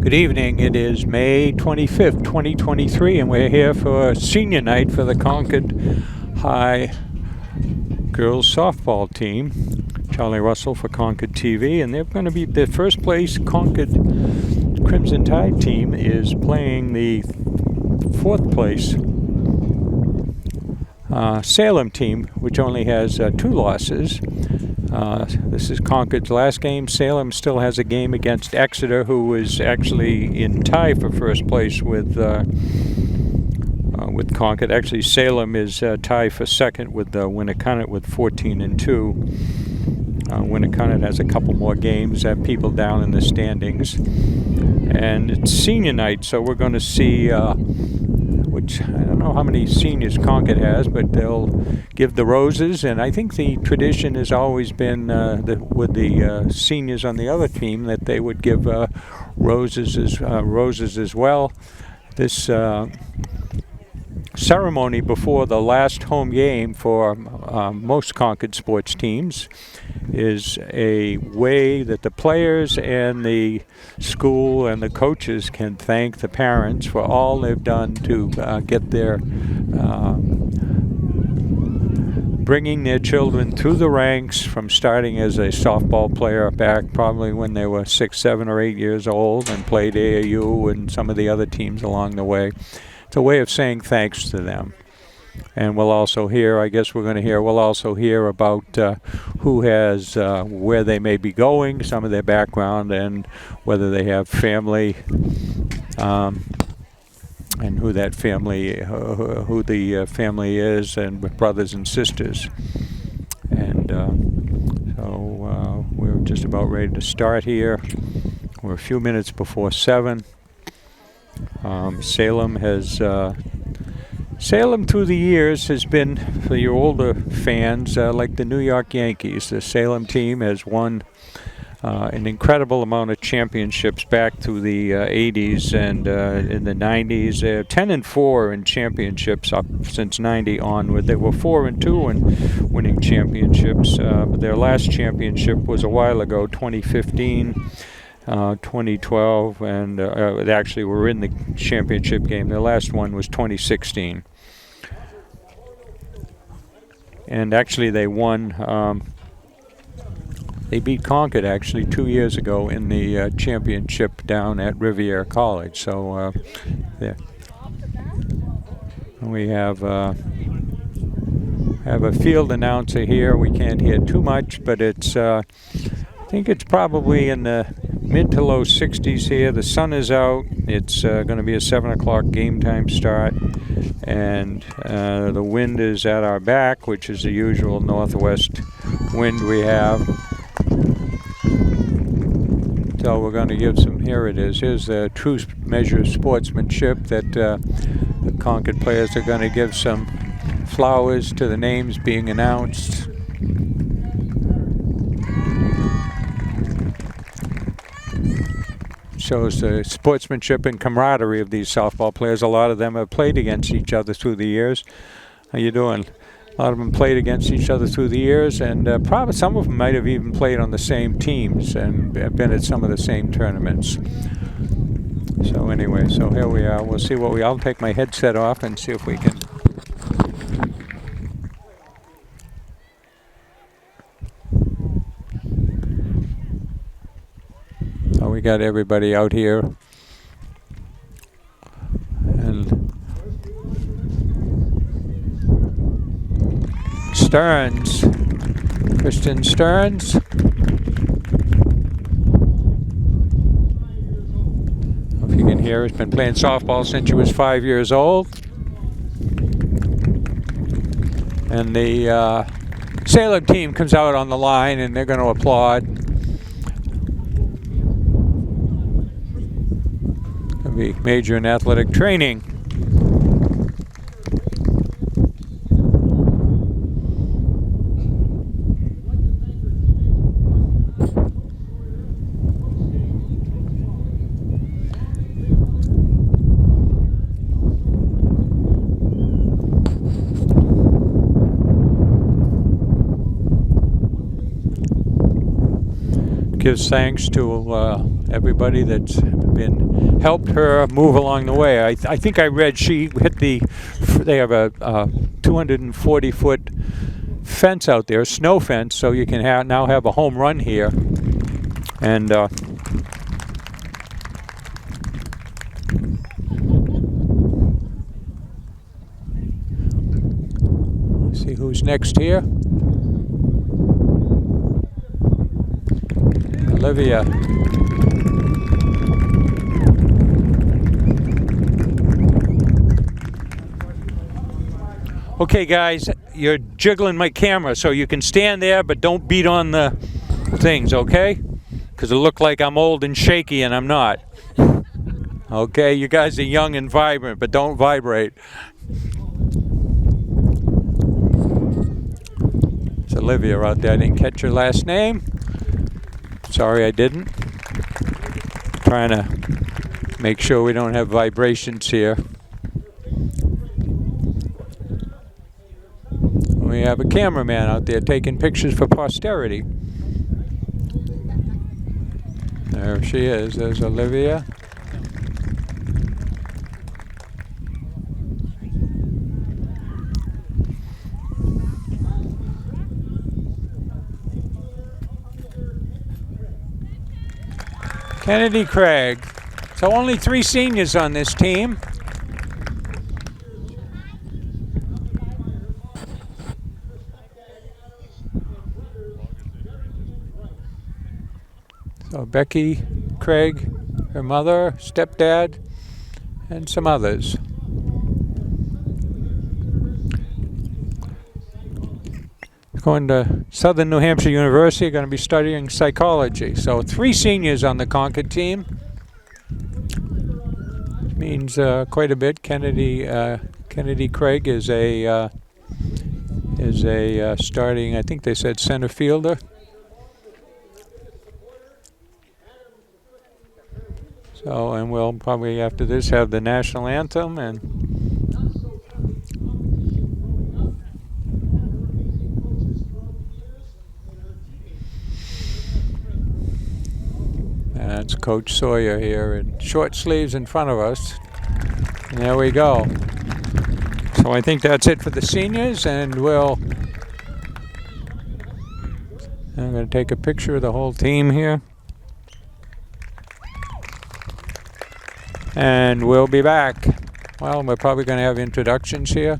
Good evening. It is May 25th, 2023, and we're here for senior night for the Concord High girls softball team. Charlie Russell for Concord TV, and they're going to be the first place Concord Crimson Tide team is playing the fourth place Salem team, which only has 2 losses. This is Concord's last game. Salem still has a game against Exeter, who is actually in tie for first place with Concord. Actually, Salem is tied for second with Winnacunnet with 14-2. Winnacunnet has a couple more games, have people down in the standings. And it's senior night, so we're going to see, which I don't know how many seniors Concord has, but they'll give the roses. And I think the tradition has always been with the seniors on the other team that they would give roses as well. This ceremony before the last home game for most Concord sports teams is a way that the players and the school and the coaches can thank the parents for all they've done to get their bringing their children through the ranks from starting as a softball player back probably when they were 6, 7, or 8 years old and played AAU and some of the other teams along the way. It's a way of saying thanks to them. And we'll also hear, we'll also hear about who has, where they may be going, some of their background, and whether they have family, and who that family, who the family is, and with brothers and sisters. And so we're just about ready to start here. We're a few minutes before 7. Salem through the years has been, for your older fans, like the New York Yankees. The Salem team has won an incredible amount of championships back through the 80s and in the 90s. They're 10-4 in championships up since 90 onward. They were 4-2 in winning championships. But their last championship was a while ago, 2015. 2012, and they actually were in the championship game. Their last one was 2016. And actually they won, they beat Concord actually 2 years ago in the championship down at Riviera College. So there. We have a field announcer here. We can't hear too much, but it's I think it's probably in the mid to low 60s here. The sun is out. It's going to be a 7 o'clock game time start, and the wind is at our back, which is the usual northwest wind we have. So we're going to give some, here it is. Here's the true measure of sportsmanship that the Concord players are going to give some flowers to the names being announced. Shows the sportsmanship and camaraderie of these softball players. A lot of them have played against each other through the years. How you doing? A lot of them played against each other through the years, and probably some of them might have even played on the same teams and been at some of the same tournaments. So anyway, so here we are. We'll see I'll take my headset off and see if we can. We got everybody out here, and Stearns, Kristen Stearns. If you can hear, has been playing softball since she was 5 years old, and the Salem team comes out on the line, and they're going to applaud. Major in athletic training. Gives thanks to everybody that's and helped her move along the way. I think I read she hit they have a 240-foot fence out there, snow fence, so you can now have a home run here. And let's see who's next here. Olivia. Okay, guys, you're jiggling my camera, so you can stand there, but don't beat on the things, okay? Because it look like I'm old and shaky, and I'm not. Okay, you guys are young and vibrant, but don't vibrate. It's Olivia out there. I didn't catch your last name. Sorry, I didn't. Trying to make sure we don't have vibrations here. We have a cameraman out there taking pictures for posterity. There she is. There's Olivia. Kennedy Craig. So only 3 seniors on this team. So Becky Craig, her mother, stepdad, and some others. Going to Southern New Hampshire University, going to be studying psychology. So 3 seniors on the Concord team. Means quite a bit. Kennedy Craig is a starting, I think they said, center fielder. So, and we'll probably after this have the national anthem and that's Coach Sawyer here in short sleeves in front of us. And there we go. So I think that's it for the seniors, and I'm going to take a picture of the whole team here. And we'll be back. Well, we're probably going to have introductions here.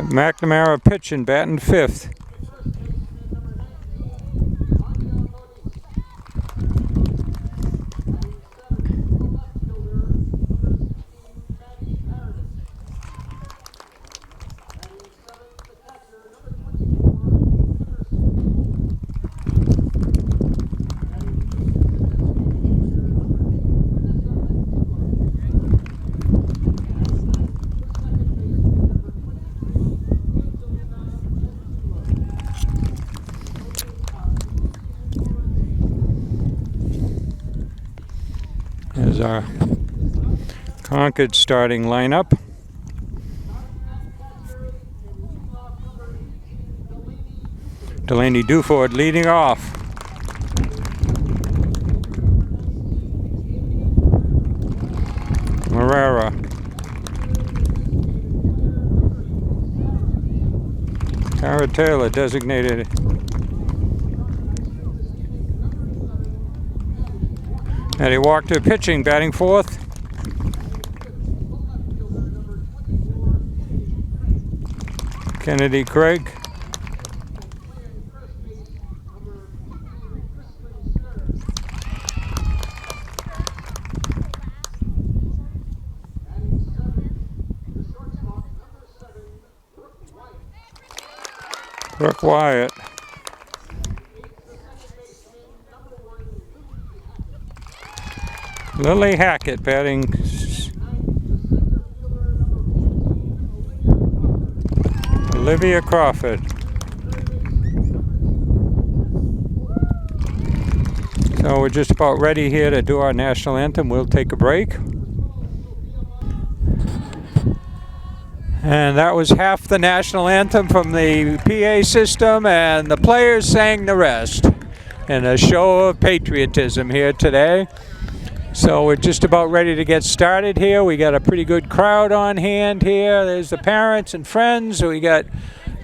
McNamara pitching, batting 5th. Here's our Concord starting lineup. Delaney Duford leading off. Marrera. Tara Taylor designated. Eddie Walker pitching, batting 4th. Kennedy Craig. Brooke Wyatt. Lily Hackett batting. Olivia Crawford. So we're just about ready here to do our national anthem. We'll take a break. And that was half the national anthem from the PA system, and the players sang the rest in a show of patriotism here today. So we're just about ready to get started here. We got a pretty good crowd on hand here. There's the parents and friends. We got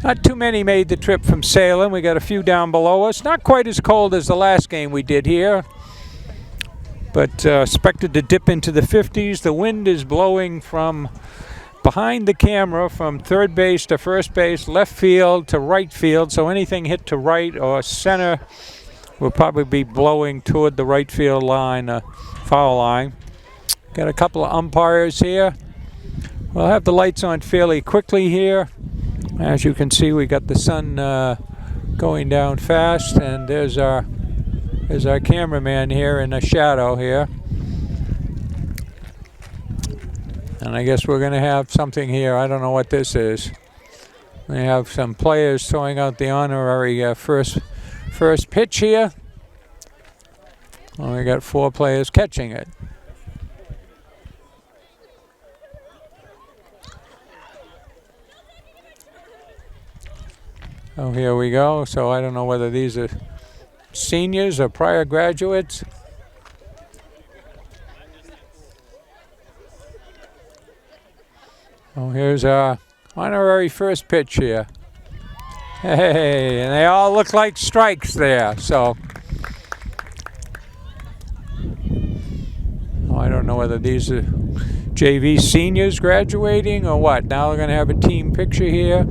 not too many made the trip from Salem. We got a few down below us. Not quite as cold as the last game we did here, but expected to dip into the 50s. The wind is blowing from behind the camera from third base to first base, left field to right field. So anything hit to right or center will probably be blowing toward the right field line, foul line. Got a couple of umpires here. We'll have the lights on fairly quickly here. As you can see, we got the sun going down fast, and there's our cameraman here in the shadow here. And I guess we're going to have something here. I don't know what this is. We have some players throwing out the honorary first pitch here. Well, we got 4 players catching it. Oh, here we go. So I don't know whether these are seniors or prior graduates. Oh, here's our honorary first pitch here. Hey, and they all look like strikes there. So I don't know whether these are JV seniors graduating or what. Now we're going to have a team picture here.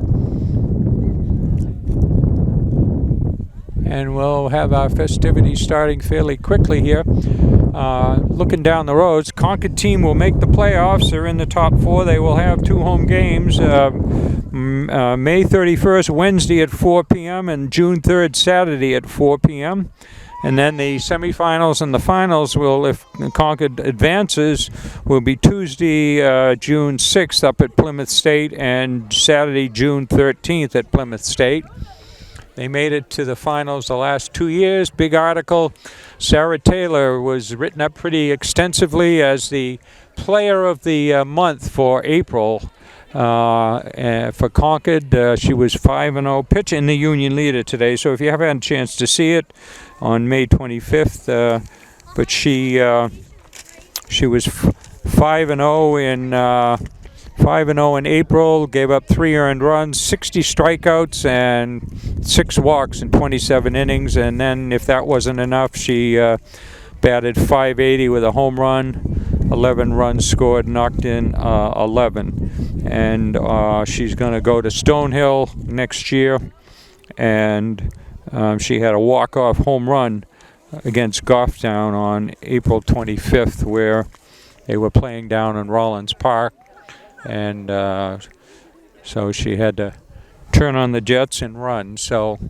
And we'll have our festivities starting fairly quickly here. Looking down the roads, Concord team will make the playoffs. They're in the top 4. They will have 2 home games. May 31st, Wednesday at 4 p.m. and June 3rd, Saturday at 4 p.m. And then the semifinals and the finals will, if Concord advances, will be Tuesday, June 6th up at Plymouth State and Saturday, June 13th at Plymouth State. They made it to the finals the last 2 years. Big article. Sarah Taylor was written up pretty extensively as the player of the month for April for Concord. She was 5-0 pitching the Union leader today. So if you haven't had a chance to see it on May 25th, but she was 5-0 in 5-0 in April, gave up 3 earned runs, 60 strikeouts, and 6 walks in 27 innings. And then, if that wasn't enough, she batted .580 with a home run, 11 runs scored, knocked in 11. And she's going to go to Stonehill next year. And she had a walk-off home run against Goffstown on April 25th, where they were playing down in Rollins Park. And so she had to turn on the jets and run. So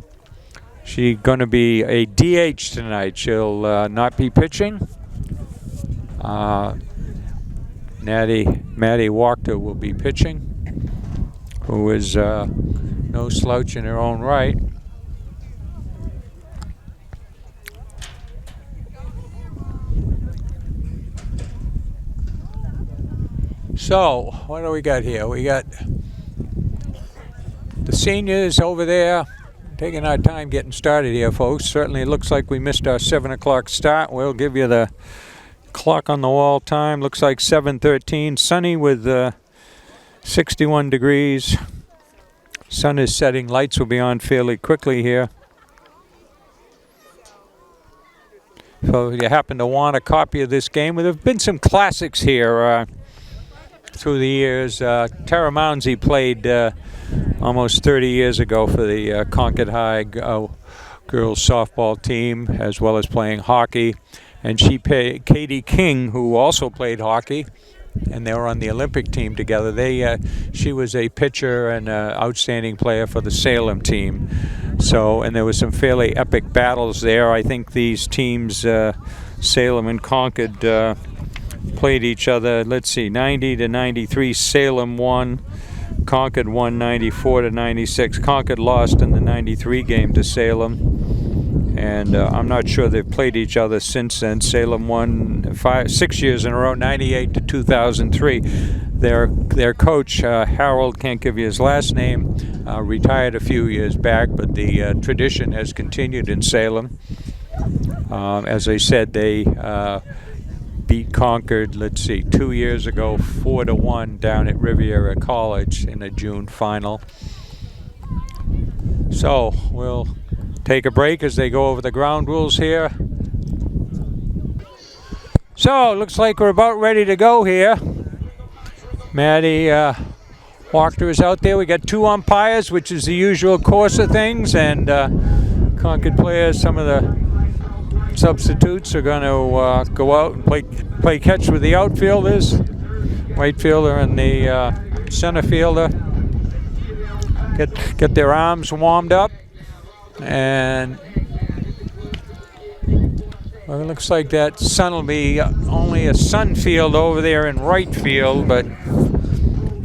she's going to be a DH tonight. She'll not be pitching. Maddie Wachter will be pitching, who is no slouch in her own right. So, what do we got here? We got the seniors over there taking our time getting started here, folks. Certainly it looks like we missed our 7 o'clock start. We'll give you the clock on the wall time. Looks like 7:13. Sunny with 61 degrees. Sun is setting. Lights will be on fairly quickly here. So if you happen to want a copy of this game, there have been some classics here through the years. Tara Mounsey played almost 30 years ago for the Concord High girls softball team, as well as playing hockey. And Katie King, who also played hockey, and they were on the Olympic team together. She was a pitcher and an outstanding player for the Salem team. So, and there was some fairly epic battles there. I think these teams, Salem and Concord, played each other. Let's see, 90 to 93, Salem won. Concord won 94 to 96. Concord lost in the 93 game to Salem, and I'm not sure they've played each other since then. Salem won 6 years in a row, 98 to 2003. Their coach, Harold, can't give you his last name, retired a few years back, but the tradition has continued in Salem. As I said, they beat Concord, let's see, 2 years ago, 4-1 down at Riviera College in a June final. So we'll take a break as they go over the ground rules here. So it looks like we're about ready to go here. Maddie Wachter is out there. We got 2 umpires, which is the usual course of things, and Concord players, some of the substitutes, are going to go out and play catch with the outfielders. Right fielder and the center fielder get their arms warmed up, and well, it looks like that sun will be only a sun field over there in right field, but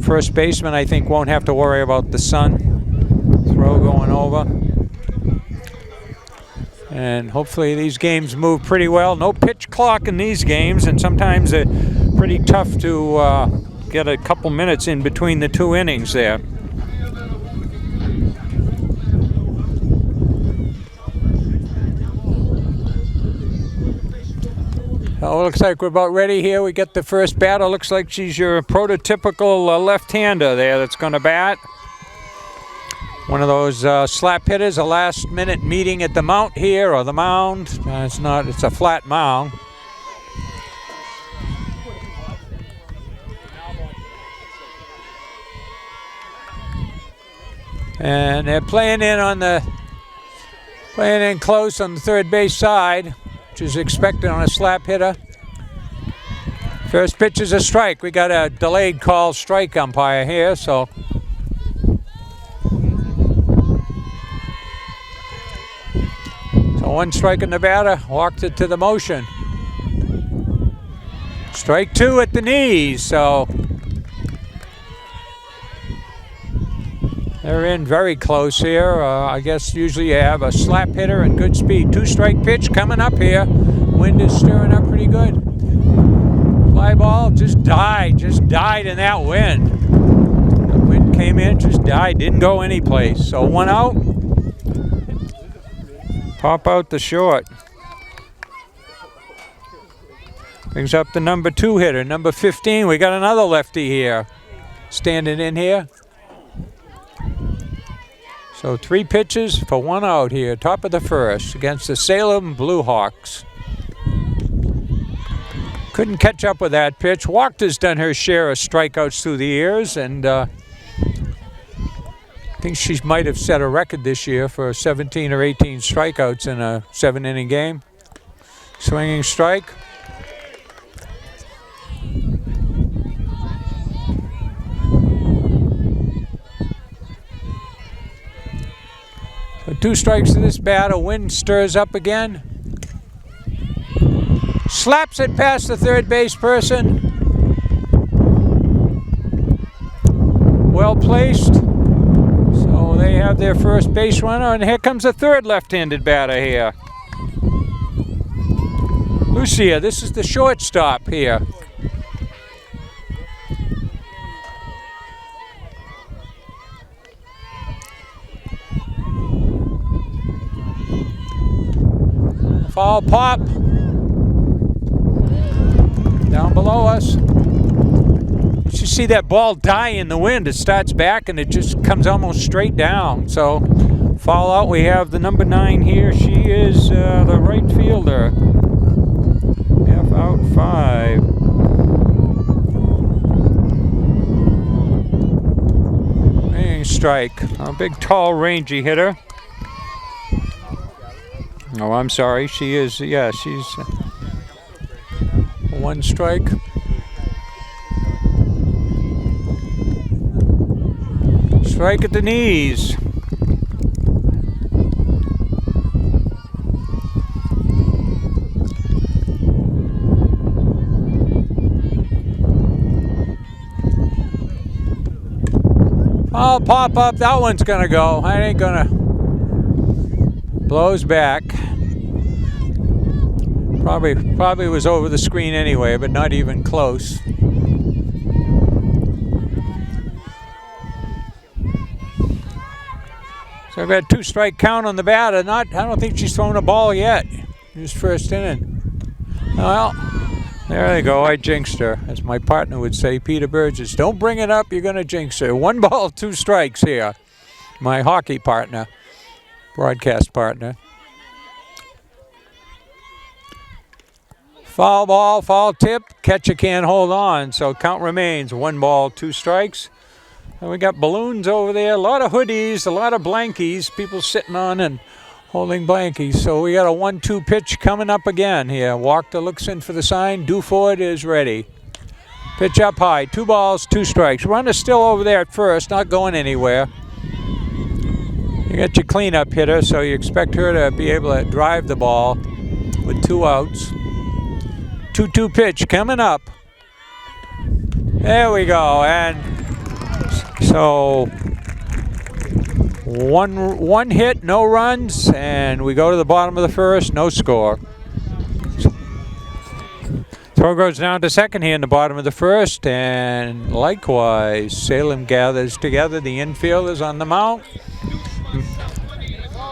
first baseman I think won't have to worry about the sun. Throw going over. And hopefully these games move pretty well. No pitch clock in these games, and sometimes it's pretty tough to get a couple minutes in between the 2 innings there. Oh, looks like we're about ready here. We get the first batter. Looks like she's your prototypical left-hander there that's going to bat. One of those slap hitters, a last-minute meeting at the mount here, or the mound. It's not, it's a flat mound. And they're playing in close on the third base side, which is expected on a slap hitter. First pitch is a strike. We got a delayed call strike umpire here, so. So 1 strike in the batter, walked it to the motion. Strike 2 at the knees, so. They're in very close here. I guess usually you have a slap hitter and good speed. 2-strike pitch coming up here. Wind is stirring up pretty good. Fly ball just died in that wind. The wind came in, just died, didn't go anyplace. So 1 out. Pop out the short. Brings up the number 2 hitter, number 15. We got another lefty here, standing in here. So 3 pitches for 1 out here, top of the first, against the Salem Blue Hawks. Couldn't catch up with that pitch. Wachter's done her share of strikeouts through the years, and I think she might have set a record this year for 17 or 18 strikeouts in a 7-inning game. Swinging strike. So 2 strikes to this batter. Wind stirs up again. Slaps it past the third base person. Well placed. So they have their first base runner, and here comes a third left-handed batter here. Lucia, this is the shortstop here. Foul pop. Down below us. You see that ball die in the wind. It starts back and it just comes almost straight down. So foul out. We have the number 9 here. She is the right fielder. Half out 5. Swinging strike. A big, tall, rangy hitter. Oh, I'm sorry. She is, yeah, she's 1 strike. Strike at the knees. I'll pop up. That one's going to go. I ain't going to. Blows back. Probably was over the screen anyway, but not even close. So I've got a 2-strike count on the batter. I don't think she's thrown a ball yet. Just first inning. Well, there they go. I jinxed her, as my partner would say, Peter Burgess. Don't bring it up. You're going to jinx her. 1 ball, 2 strikes here. My hockey partner, broadcast partner. Foul ball, foul tip, catcher can't hold on, so count remains 1 ball, 2 strikes. And we got balloons over there, a lot of hoodies, a lot of blankies, people sitting on and holding blankies. So we got a 1-2 pitch coming up again here. Walker looks in for the sign, Duford is ready. Pitch up high, 2 balls, 2 strikes. Runner still over there at first, not going anywhere. You got your cleanup hitter, so you expect her to be able to drive the ball with 2 outs. 2-2 pitch coming up. There we go. And so one hit, no runs, and we go to the bottom of the first, no score. Throw goes down to second here in the bottom of the first, and likewise Salem gathers together. The infield is on the mound.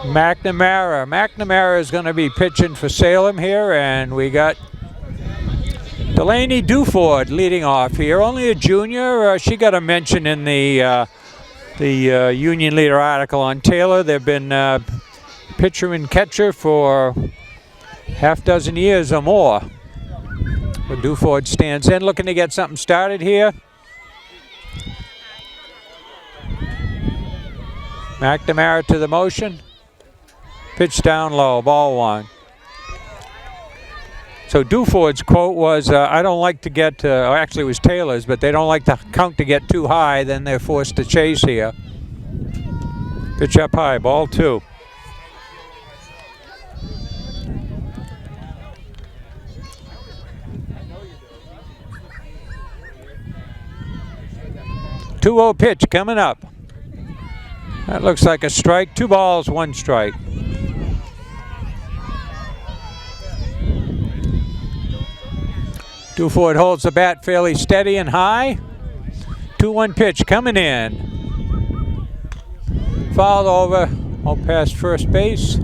McNamara is going to be pitching for Salem here, and we got Delaney Duford leading off here. Only a junior. She got a mention in the Union Leader article on Taylor. They've been pitcher and catcher for half dozen years or more. But Duford stands in, looking to get something started here. McNamara to the motion. Pitch down low, ball 1. So Duford's quote was, I don't like to get, actually it was Taylor's, but they don't like the count to get too high, then they're forced to chase here. Pitch up high, ball 2. Two-oh pitch coming up. That looks like a strike. 2 balls, 1 strike. Duford holds the bat fairly steady and high. 2-1 pitch coming in. Fouled over, out past first base.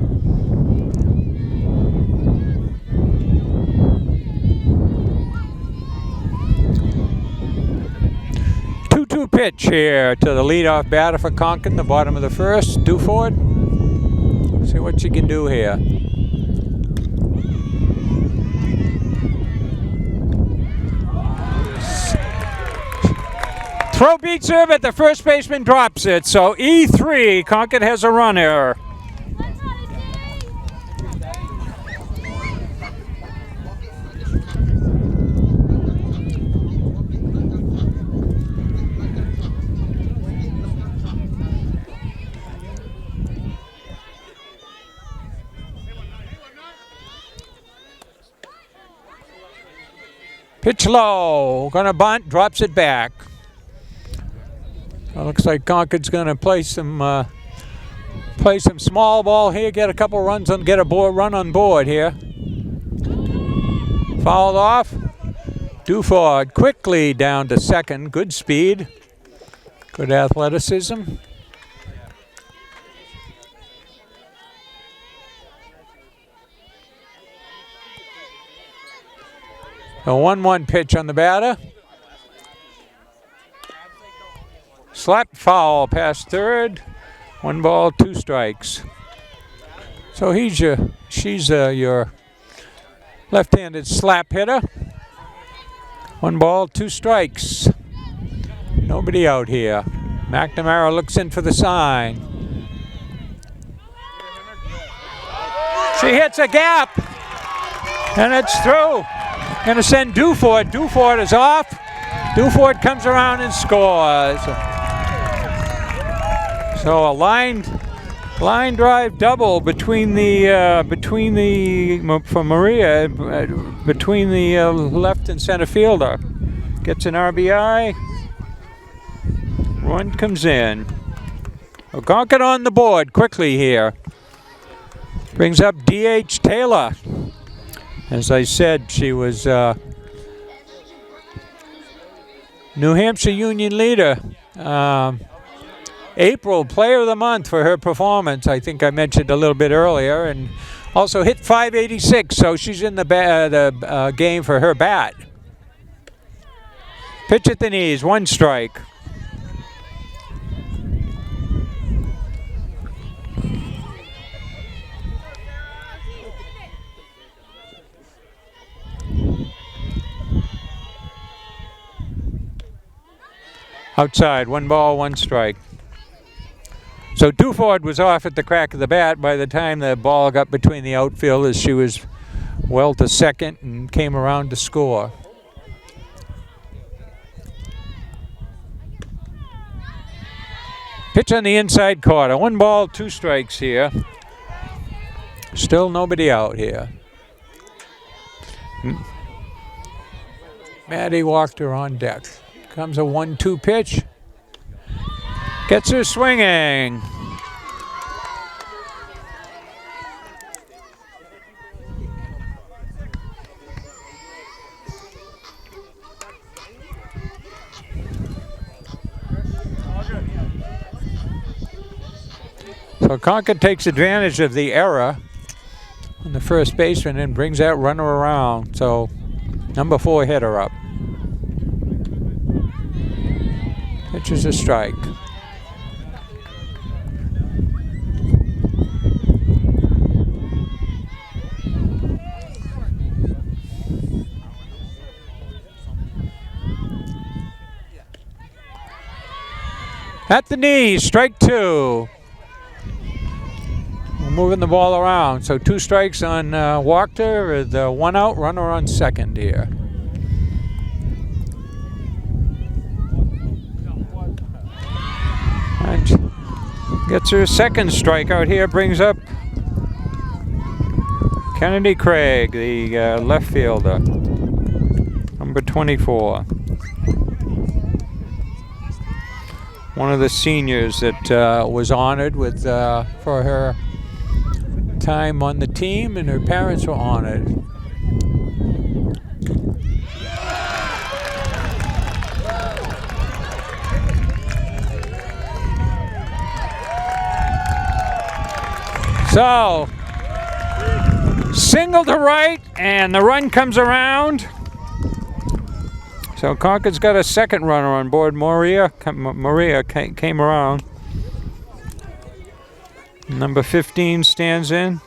2-2 pitch here to the leadoff batter for Concord, the bottom of the first. Duford. See what you can do here. Throw beats her, but the first baseman drops it. So E3, Concord has a run error. Pitch low, gonna bunt, drops it back. Looks like Concord's going to play some small ball here, get a couple runs on, get a run on board here. Fouled off. Duford quickly down to second. Good speed, good athleticism. A 1-1 pitch on the batter. Slap foul past third. 1 ball, 2 strikes. So she's your left-handed slap hitter. 1 ball, 2 strikes. Nobody out here. McNamara looks in for the sign. She hits a gap, and it's through. Going to send Duford. Duford is off. Duford comes around and scores. So a line drive double between the for Maria between the left and center fielder. Gets an RBI. One comes in. Concord on the board quickly here. Brings up D.H. Taylor. As I said, she was New Hampshire Union leader. April Player of the Month for her performance. I think I mentioned a little bit earlier. And also hit .586, so she's in the game for her bat. Pitch at the knees, 1 strike. Outside, 1 ball, 1 strike. So Duford was off at the crack of the bat. By the time the ball got between the outfielders, she was well to second and came around to score. Pitch on the inside corner. 1 ball, 2 strikes here. Still nobody out here. Maddie walked her on deck. Comes a 1-2 pitch. Gets her swinging. So Concord takes advantage of the error on the first baseman and brings that runner around. So number 4 hitter up. Pitch is a strike. At the knees, strike 2. We're moving the ball around. So 2 strikes on Wachter with 1 out, runner on second here. And gets her second strikeout here, brings up Kennedy Craig, the left fielder, number 24. One of the seniors that was honored with for her time on the team, and her parents were honored. So, single to right, and the run comes around. So Concord's got a second runner on board. Maria came around. Number 15 stands in.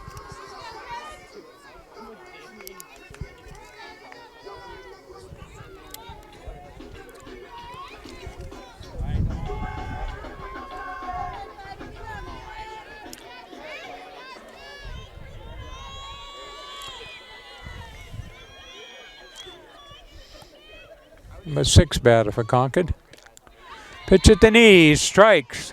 Number 6 batter for Concord. Pitch at the knees, strikes.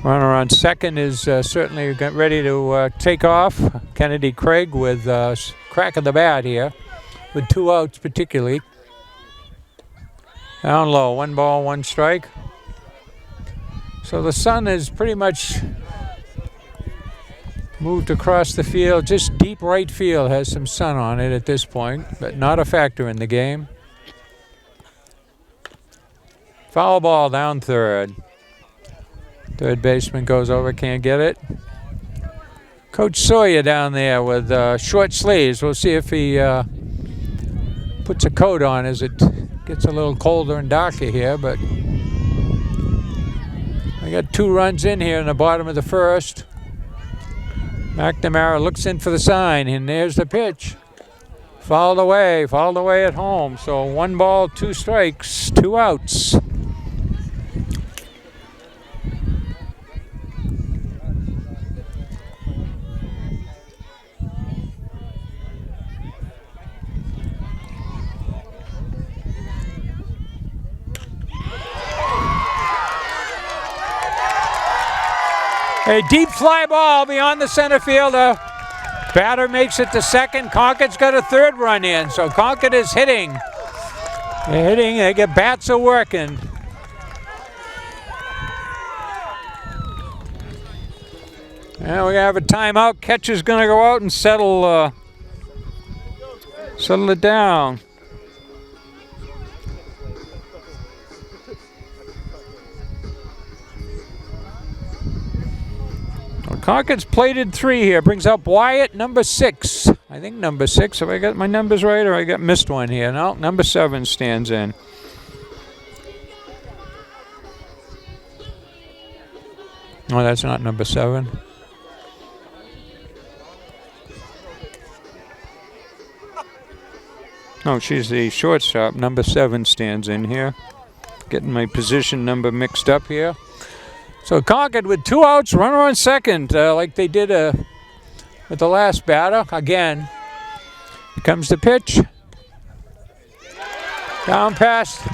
Runner on second is certainly ready to take off. Kennedy Craig with crack of the bat here, with 2 outs particularly. Down low, 1 ball, 1 strike. So the sun is pretty much moved across the field. Just deep right field has some sun on it at this point, but not a factor in the game. Foul ball down third. Third baseman goes over, can't get it. Coach Sawyer down there with short sleeves. We'll see if he puts a coat on as it gets a little colder and darker here, but I got 2 runs in here in the bottom of the first. McNamara looks in for the sign, and there's the pitch. Fouled away at home. So 1 ball, 2 strikes, 2 outs. A deep fly ball beyond the center fielder. Batter makes it to second. Concord's got a 3rd run in, so Concord is hitting. They're hitting, they get bats are working. And we're gonna have a timeout. Catcher's gonna go out and settle it down. Well, Concord's plated 3 here. Brings up Wyatt, number 6. I think number 6. Have I got my numbers right, or I got missed one here? No, number 7 stands in. Oh, that's not number 7. No, she's the shortstop. Number 7 stands in here. Getting my position number mixed up here. So Concord with 2 outs, runner on second, like they did with the last batter. Again, here comes the pitch. Down past.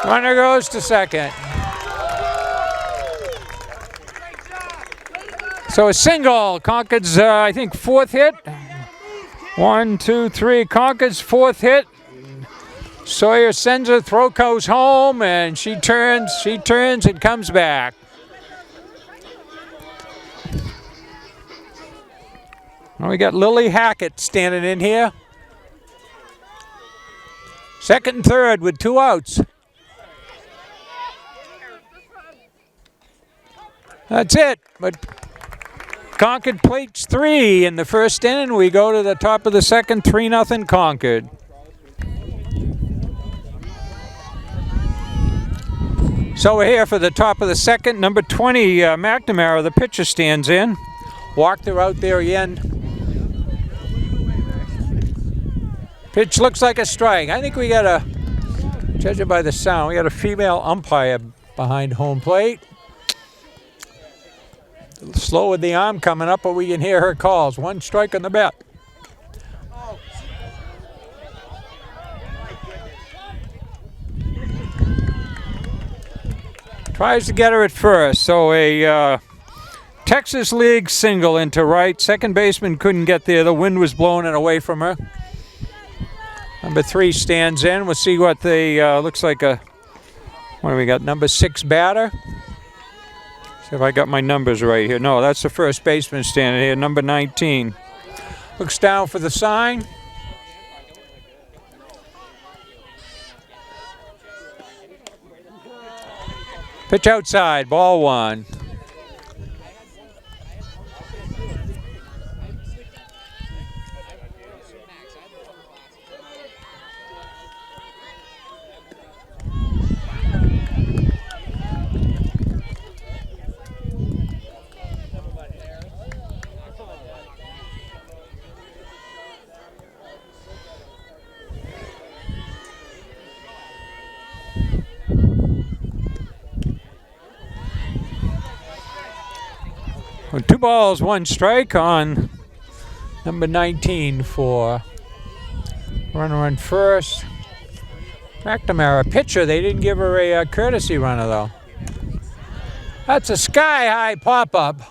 Runner goes to second. So a single. Concord's, I think, 4th hit. 1, 2, 3. Concord's 4th hit. Sawyer sends her, throw goes home, and she turns and comes back. Well, we got Lily Hackett standing in here. Second and third with 2 outs. That's it. But Concord plates 3 in the first inning. We go to the top of the second, 3-0 Concord. So we're here for the top of the second. Number 20, McNamara, the pitcher, stands in. Walked her out there again. Pitch looks like a strike. I think we got a, judging by the sound, we got a female umpire behind home plate. Slow with the arm coming up, but we can hear her calls. 1 strike on the bat. Tries to get her at first. So a Texas League single into right. Second baseman couldn't get there. The wind was blowing it away from her. Number 3 stands in. We'll see what the, looks like a, what do we got? Number 6 batter. See if I got my numbers right here. No, that's the first baseman standing here, number 19. Looks down for the sign. Pitch outside, ball 1. Well, 2 balls, 1 strike on number 19 for runner on first. McNamara, pitcher. They didn't give her a courtesy runner, though. That's a sky-high pop-up.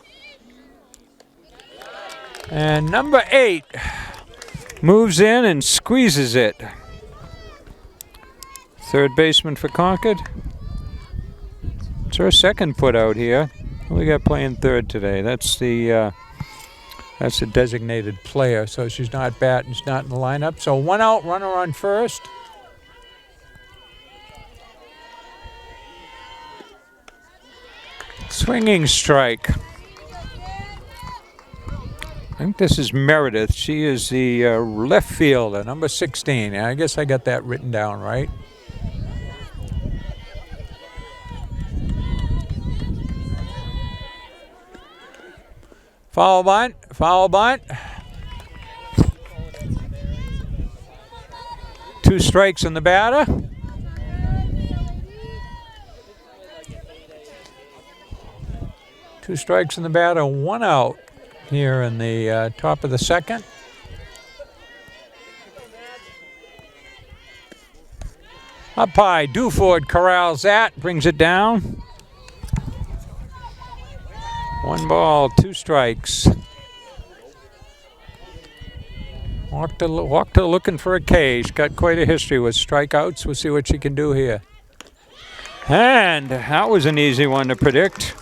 And number 8 moves in and squeezes it. Third baseman for Concord. It's her second put out here. We got playing third today. That's the designated player, so she's not batting, she's not in the lineup. So 1 out, runner on first. Swinging strike. I think this is Meredith. She is the left fielder, number 16. I guess I got that written down right. Foul bunt, foul bunt. 2 strikes on the batter. Two strikes on the batter, 1 out here in the top of the second. Up high, Duford corrals that, brings it down. 1 ball, 2 strikes. Wachter looking for a K. She's got quite a history with strikeouts. We'll see what she can do here. And that was an easy one to predict.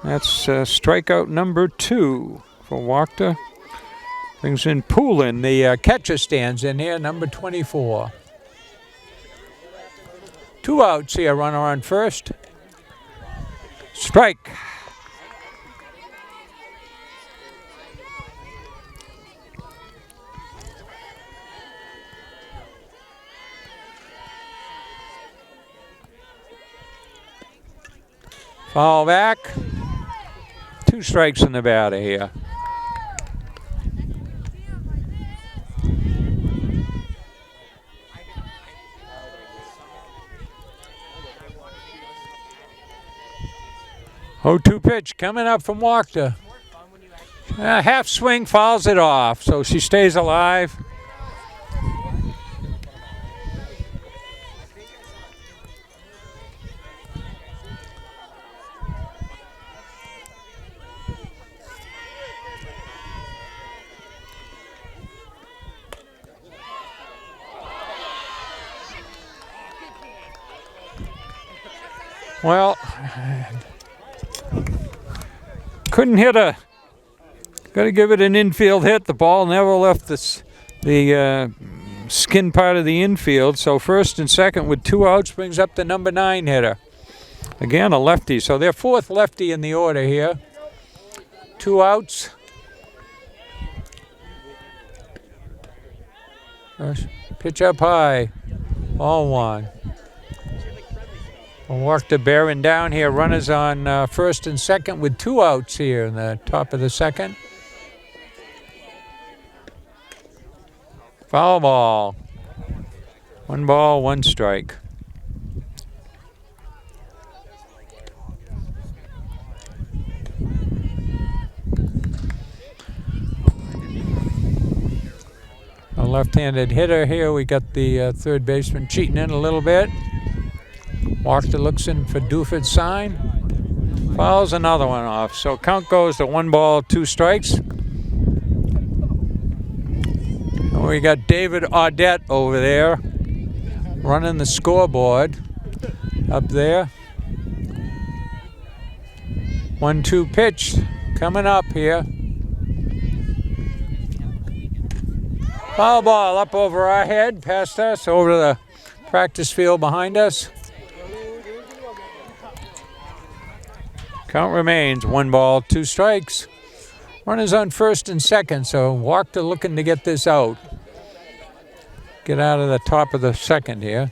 That's strikeout number 2 for Wachter. Brings in Poulin, the catcher stands in here, number 24. 2 outs here, runner on first. Strike. Foul back. 2 strikes in the batter here. Oh, 2 pitch coming up from Wachter. Half swing, fouls it off, so she stays alive. Well, couldn't hit a. Got to give it an infield hit. The ball never left the skin part of the infield. So first and second with 2 outs brings up the number 9 hitter. Again, a lefty. So they're 4th lefty in the order here. 2 outs. First pitch up high. Ball 1. Wachter bearing down here. Runners on first and second with 2 outs here in the top of the second. Foul ball. 1 ball, 1 strike. A left-handed hitter here. We got the third baseman cheating in a little bit. Wachter looks in for Duford's sign. Fouls another one off. So count goes to 1 ball, 2 strikes. And we got David Audette over there running the scoreboard up there. 1-2 pitch coming up here. Foul ball up over our head, past us, over to the practice field behind us. Count remains 1 ball, 2 strikes. Runners on first and second, so Wachter looking to get this out. Get out of the top of the second here.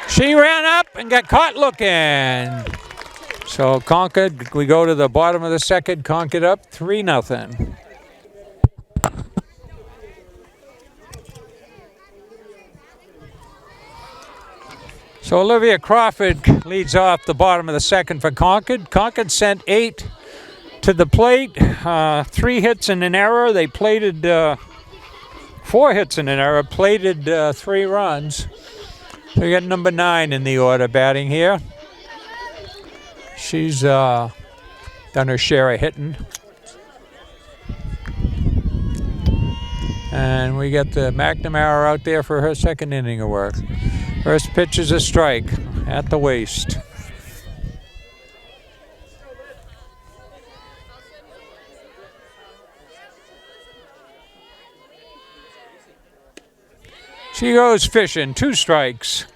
She ran up and got caught looking. So Concord, we go to the bottom of the second. Concord up 3-0. So Olivia Crawford leads off the bottom of the second for Concord. Concord sent 8 to the plate, 3 hits and an error. They plated 4 hits and an error, plated 3 runs. So we got number 9 in the order batting here. She's done her share of hitting. And we got the McNamara out there for her second inning of work. First pitch is a strike at the waist. She goes fishing, 2 strikes.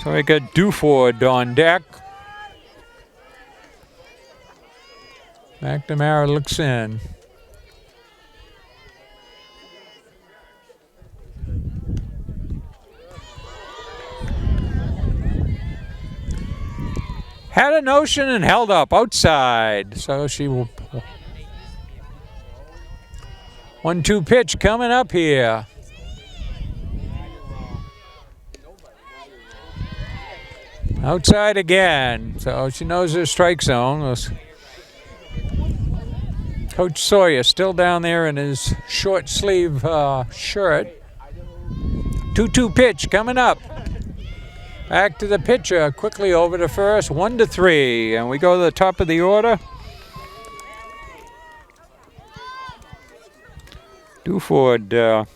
So we got Duford on deck. McNamara looks in. Had a notion and held up outside. So she will. 1-2 pitch coming up here. Outside again. So she knows her strike zone. Coach Sawyer still down there in his short sleeve shirt. 2-2 pitch coming up. Back to the pitcher, quickly over to first, 1-3, and we go to the top of the order. Duford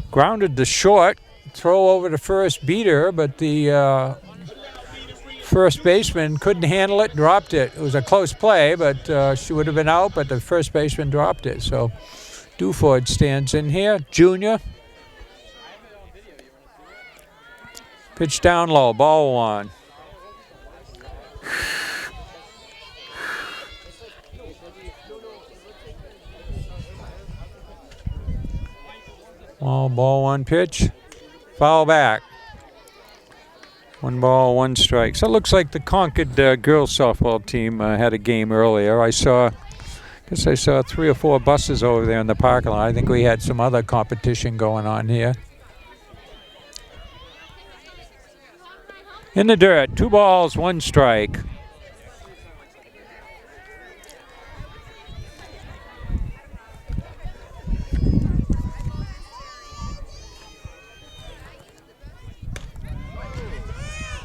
grounded the short, throw over to first, beat her, but the first baseman couldn't handle it, dropped it. It was a close play, but she would have been out, but the first baseman dropped it. So Duford stands in here, junior. Pitch down low, ball one. Ball one pitch. Foul back. 1 ball, 1 strike. So it looks like the Concord girls softball team had a game earlier. I saw 3 or 4 buses over there in the parking lot. I think we had some other competition going on here. In the dirt, 2 balls, 1 strike.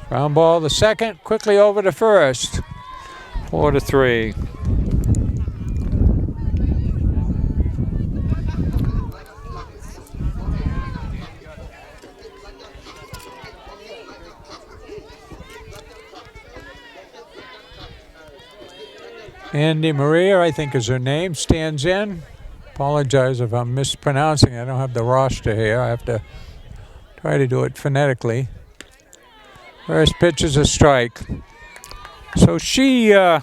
Ground ball the second, quickly over to first. 4-3. Andy Maria, I think is her name, stands in. Apologize if I'm mispronouncing it. I don't have the roster here. I have to try to do it phonetically. First pitch is a strike. So she had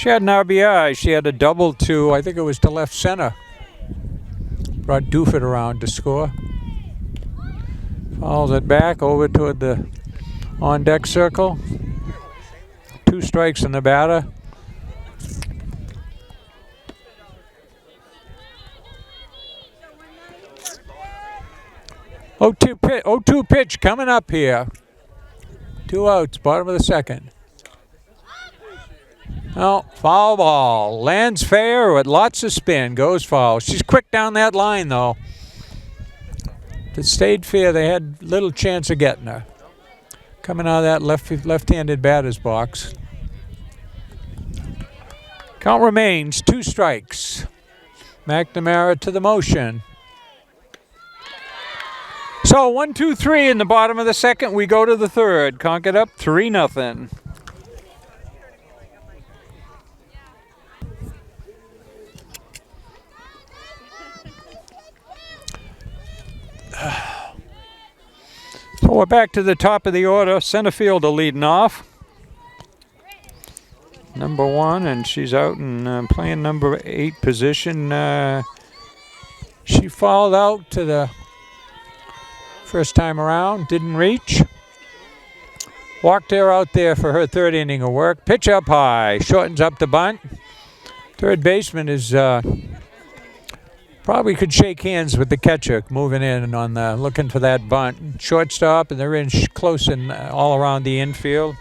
an RBI. She had a double to, I think it was to left center. Brought Duford around to score. Fouls it back over toward the on-deck circle. 2 strikes in the batter. 0-2 pitch coming up here. 2 outs, bottom of the second. Oh, foul ball. Lands fair with lots of spin. Goes foul. She's quick down that line, though. If it stayed fair, they had little chance of getting her. Coming out of that left-handed batter's box. Count remains 2 strikes. McNamara to the motion. So 1-2-3 in the bottom of the second. We go to the third. Concord up 3-0. So we're back to the top of the order. Center fielder leading off. Number 1, and she's out and playing number 8 position. She fouled out to the first time around, didn't reach. Walked her out there for her 3rd inning of work. Pitch up high, shortens up the bunt. Third baseman is probably could shake hands with the catcher moving in on the looking for that bunt. Shortstop, and they're in close and all around the infield.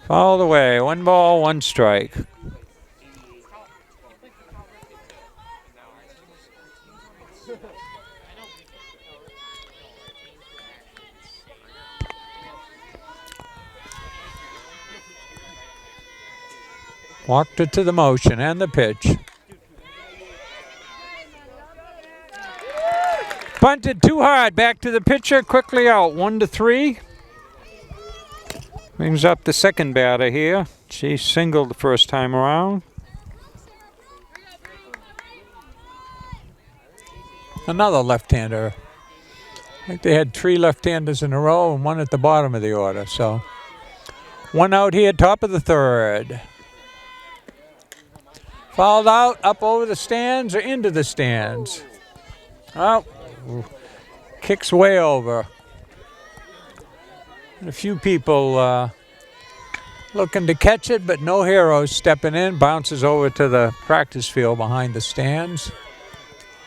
Fouled away. 1 ball, 1 strike. Walked it to the motion and the pitch. Bunted too hard. Back to the pitcher. Quickly out. 1-3. Brings up the second batter here. She singled the first time around. Another left-hander. I think they had 3 left-handers in a row and 1 at the bottom of the order. So 1 out here, top of the third. Fouled out, up over the stands or into the stands. Oh, kicks way over. And a few people looking to catch it, but no heroes stepping in. Bounces over to the practice field behind the stands.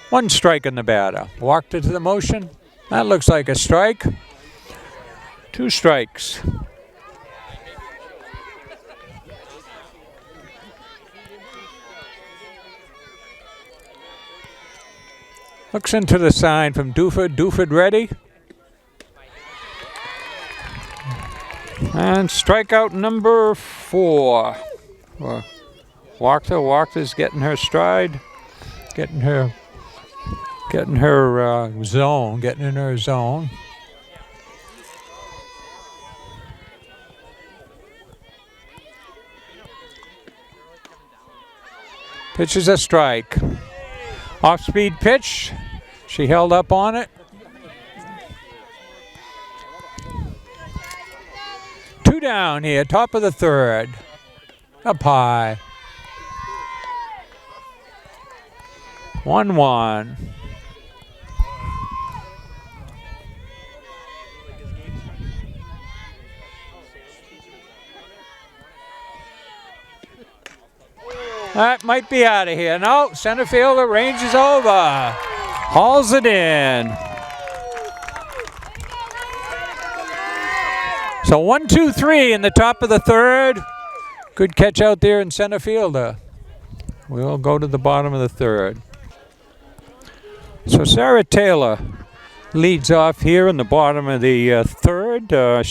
1 strike in the batter. Walked it to the motion. That looks like a strike. 2 strikes. Looks into the sign from Duford. Duford ready. And strikeout number 4. Walker's getting her stride, getting her zone, getting in her zone. Pitch is a strike. Off-speed pitch. She held up on it. 2 down here, top of the 3rd. Up high. 1-1. That might be out of here. No, center fielder ranges over. Hauls it in. So 1, 2, 3 in the top of the 3rd. Good catch out there in center fielder. We'll go to the bottom of the 3rd. So Sarah Taylor leads off here in the bottom of the 3rd.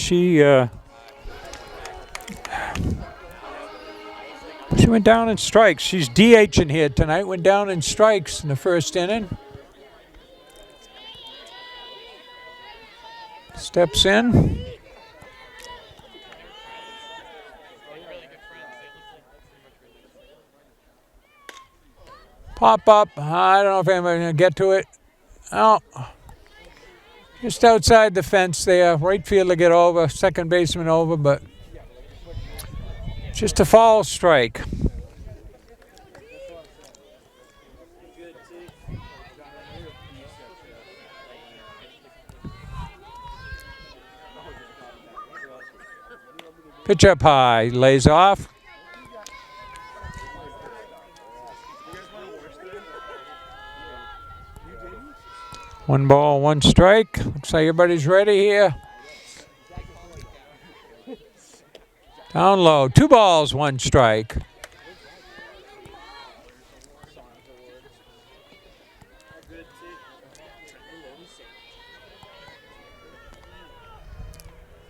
She went down in strikes. She's DHing here tonight. Went down in strikes in the 1st inning. Steps in. Pop up. I don't know if anybody's going to get to it. Oh, just outside the fence there. Right fielder get over. Second baseman over, but just a foul strike. Pitch up high. Lays off. One ball, one strike. Looks like everybody's ready here. Down low. 2 balls, 1 strike.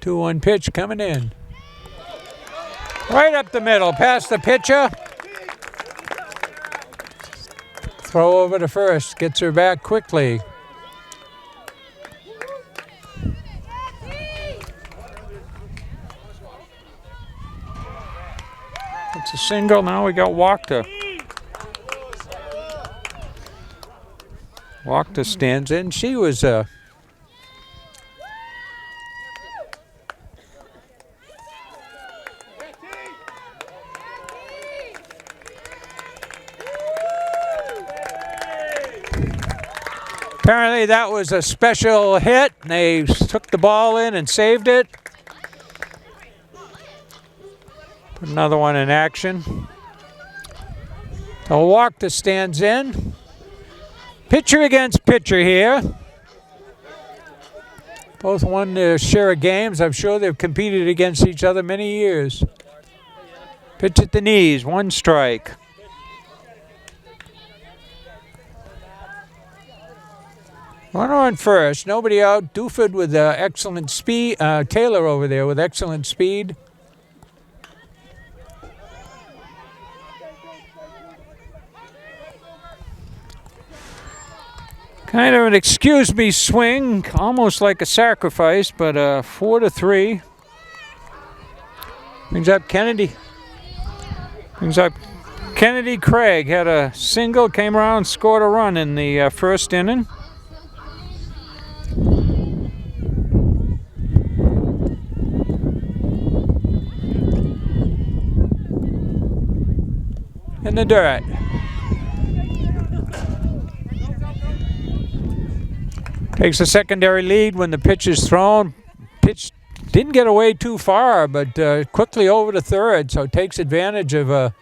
Two one pitch coming in. Right up the middle, past the pitcher. Throw over to first. Gets her back quickly. It's a single. Now we got Walker. Walker stands in. She was apparently that was a special hit. They took the ball in and saved it. Put another one in action. So Walker stands in. Pitcher against pitcher here. Both won their share of games. I'm sure they've competed against each other many years. Pitch at the knees, 1 strike. Runner on first, nobody out. Duford with excellent speed. Taylor over there with excellent speed. Kind of an excuse me swing, almost like a sacrifice, but 4-3. Brings up Kennedy. Kennedy Craig had a single, came around, scored a run in the 1st inning. In the dirt. Takes a secondary lead when the pitch is thrown. Pitch didn't get away too far, but quickly over to third, so takes advantage of I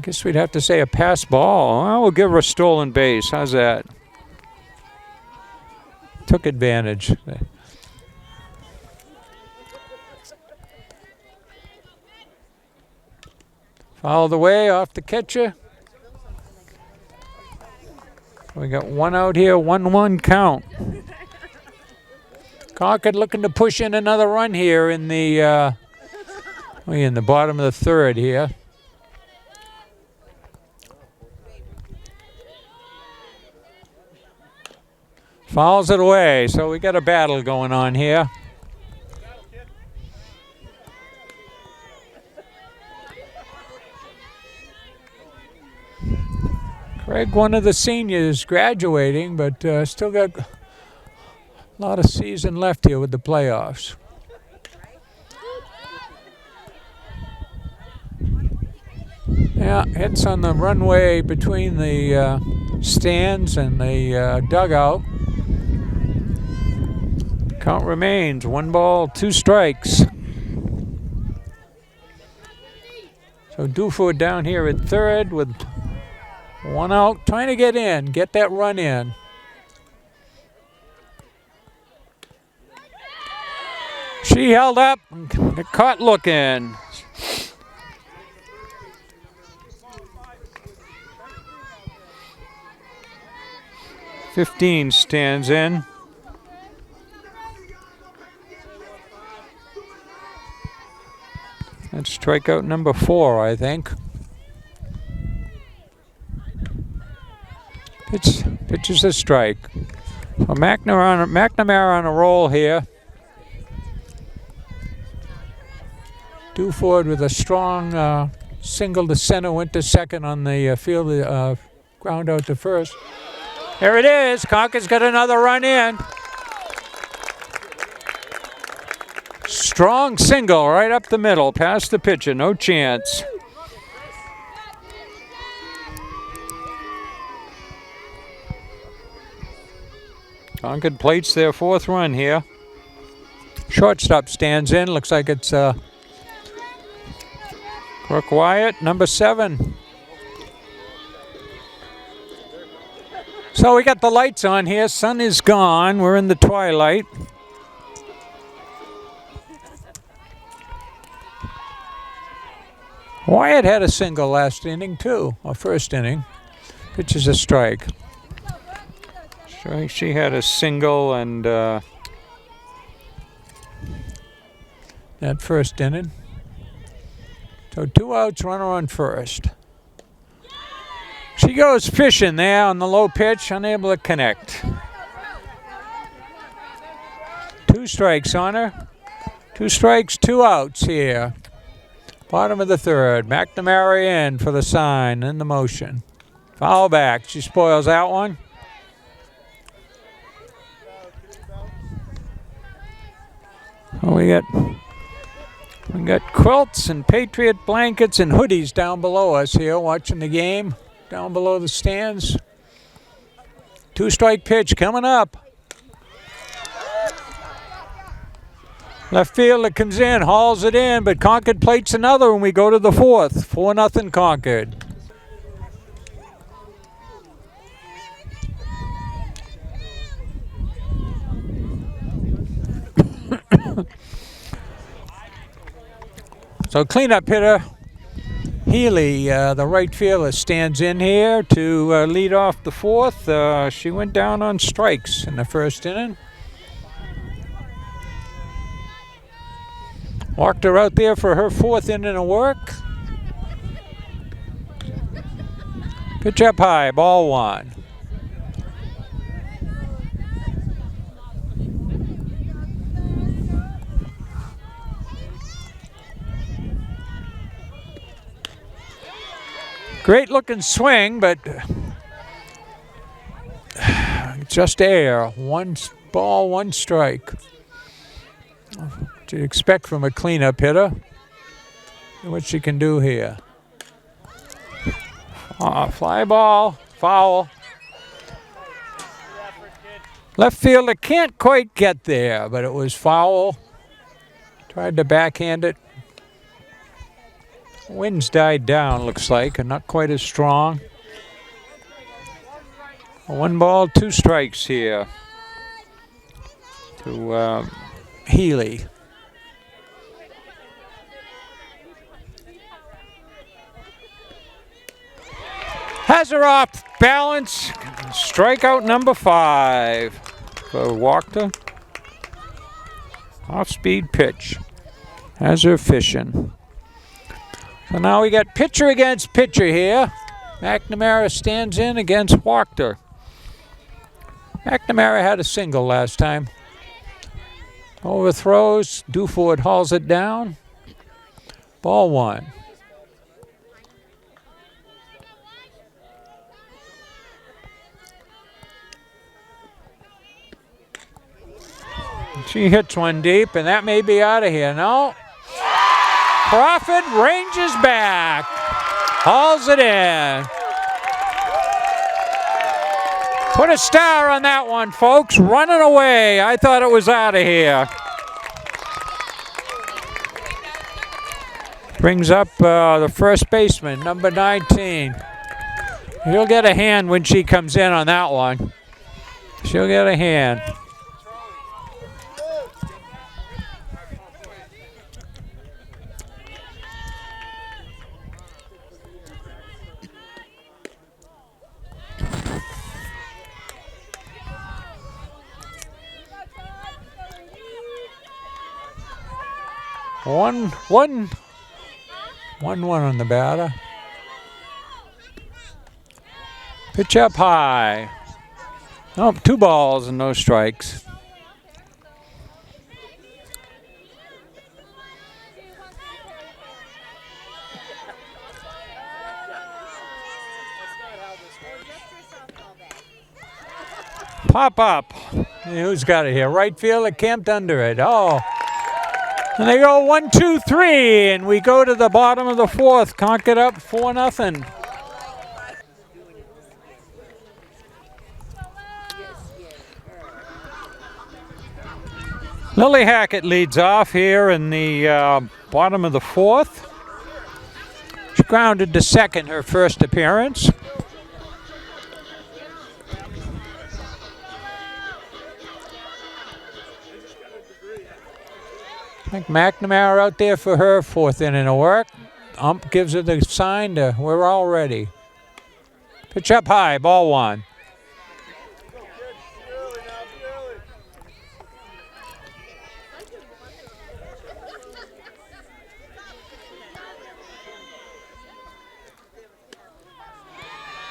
guess we'd have to say a pass ball. Well, we'll give her a stolen base. How's that? Took advantage. Fouled away off the catcher. So we got one out here, 1-1 count. Concord looking to push in another run here in the bottom of the third here. Fouls it away, so we got a battle going on here. Craig, one of the seniors, graduating, but still got a lot of season left here with the playoffs. Yeah, hits on the runway between the stands and the dugout. Count remains 1 ball, 2 strikes. So Duford down here at third with 1 out, trying to get that run in. She held up and got caught looking. "15 stands in. That's strikeout number 4, I think. Pitches a strike. So McNamara on a roll here. Duford with a strong single to center, went to second on the field, ground out to first. There it is. Concord's got another run in. Strong single right up the middle, past the pitcher, no chance. Concord plates their 4th run here. Shortstop stands in. Looks like it's Brooke Wyatt, number 7. So we got the lights on here. Sun is gone. We're in the twilight. Wyatt had a single last inning too, or first inning. Pitches a strike. She had a single and that first inning. So 2 outs, runner on first. She goes fishing there on the low pitch, unable to connect. 2 strikes on her. 2 strikes, 2 outs here. Bottom of the third. McNamara in for the sign and the motion. Foul back. She spoils that one. Oh, we got quilts and Patriot blankets and hoodies down below us here watching the game. Down below the stands. 2-strike pitch coming up. Left fielder comes in, hauls it in, but Concord plates another and we go to the 4th. 4-0 Concord. So cleanup hitter Healy, the right fielder, stands in here to lead off the 4th. She went down on strikes in the first inning. Walked her out there for her 4th inning of work. Pitch up high, ball 1. Great looking swing, but just air. 1 ball, 1 strike. What you expect from a cleanup hitter. What she can do here. Fly ball, foul. Left fielder can't quite get there, but it was foul. Tried to backhand it. Wind's died down, looks like, and not quite as strong. 1 ball, 2 strikes here to Healy. Has her off balance. Strikeout number 5 for Wachter. Off-speed pitch. Has her fishing. So now we got pitcher against pitcher here. McNamara stands in against Wachter. McNamara had a single last time. Overthrows. Duford hauls it down. Ball 1. She hits one deep, and that may be out of here. No. Crawford ranges back. Hauls it in. Put a star on that one, folks. Running away. I thought it was out of here. Brings up the first baseman, number 19. She'll get a hand when she comes in on that one. She'll get a hand. One on the batter. Pitch up high. Oh, 2 balls and no strikes. Pop up. Who's got it here? Right fielder camped under it. Oh. And they go 1, 2, 3, and we go to the bottom of the 4th. Concord up 4-0. Lily Hackett leads off here in the bottom of the 4th. She grounded to second her first appearance. I think McNamara out there for her 4th inning of work. Ump gives her the sign to we're all ready. Pitch up high, ball 1.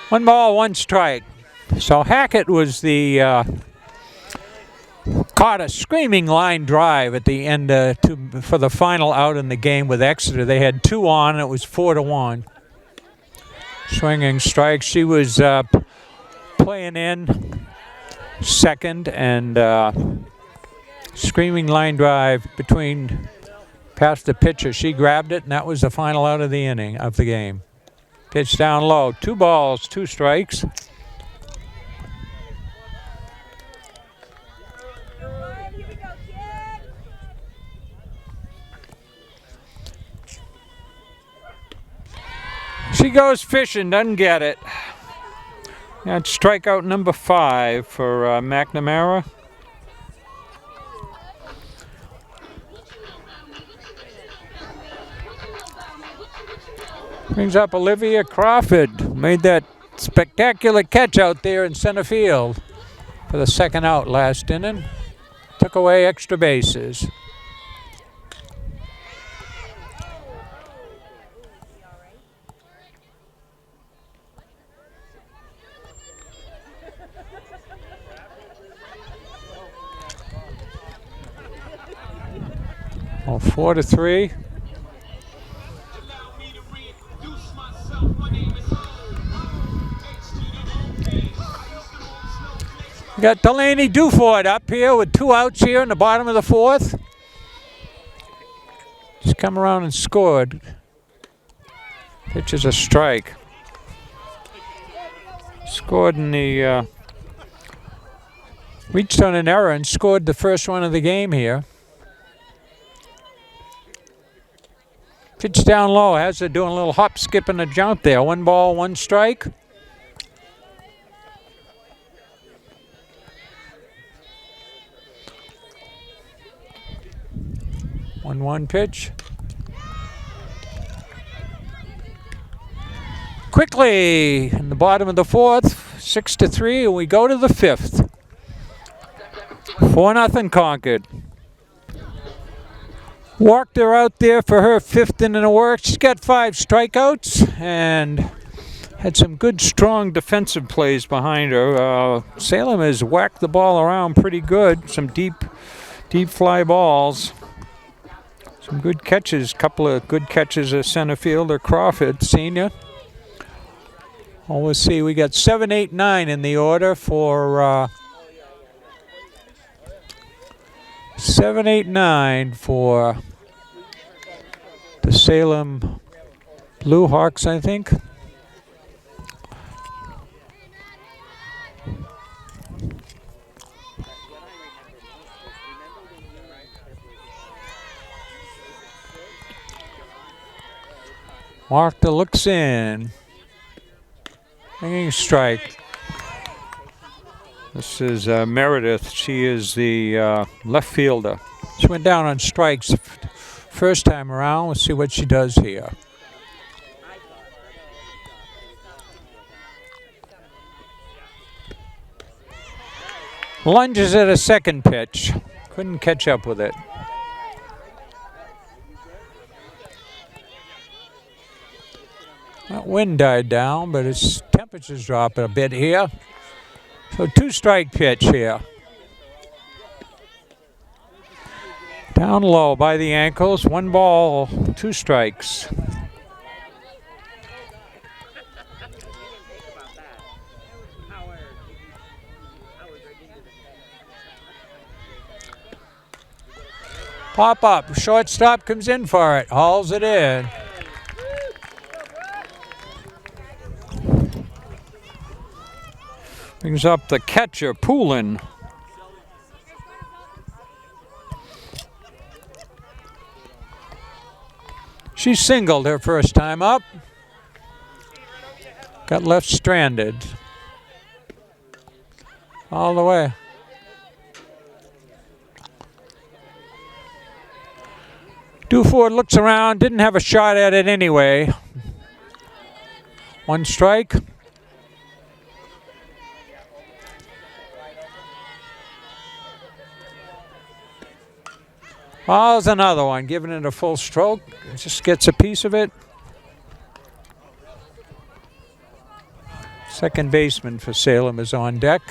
One ball, 1 strike. So Hackett was the caught a screaming line drive at the end for the final out in the game with Exeter. They had 2 on, and it was 4-1. Swinging strikes. She was playing in second, and screaming line drive past the pitcher. She grabbed it, and that was the final out of the inning of the game. Pitch down low. 2 balls, 2 strikes. She goes fishing, doesn't get it. That's strikeout number 5 for McNamara. Brings up Olivia Crawford. Made that spectacular catch out there in center field for the second out last inning. Took away extra bases. Oh, 4-3. We got Delaney Duford up here with 2 outs here in the bottom of the 4th. Just come around and scored. Pitch is a strike. Scored in the reached on an error and scored the first one of the game here. Pitch down low, has her doing a little hop, skip, and a jump there. 1 ball, 1 strike. One pitch. quickly in the bottom of the fourth, 6-3, and we go to the fifth. 4-0 Concord. Walked her out there for her fifth inning of work. She's got 5 strikeouts and had some good, strong defensive plays behind her. Salem has whacked the ball around pretty good. Some deep fly balls. Some good catches. Couple of good catches at center fielder Crawford, senior. Well, we'll see. We got 7, 8, 9 in the order for 7, 8, 9 for the Salem Blue Hawks, I think. Martha looks in. Hanging strike. This is Meredith. She is the left fielder. She went down on strikes first time around. We'll see what she does here. Lunges at a second pitch. Couldn't catch up with it. That wind died down, but its temperature's dropping a bit here. So 2-strike pitch here. Down low by the ankles. 1 ball, 2 strikes. Pop up. Shortstop comes in for it. Hauls it in. Brings up the catcher, Poulin. She singled her first time up. Got left stranded. All the way. Duford looks around, didn't have a shot at it anyway. 1 strike. Oh, there's another one, giving it a full stroke. Just gets a piece of it. Second baseman for Salem is on deck.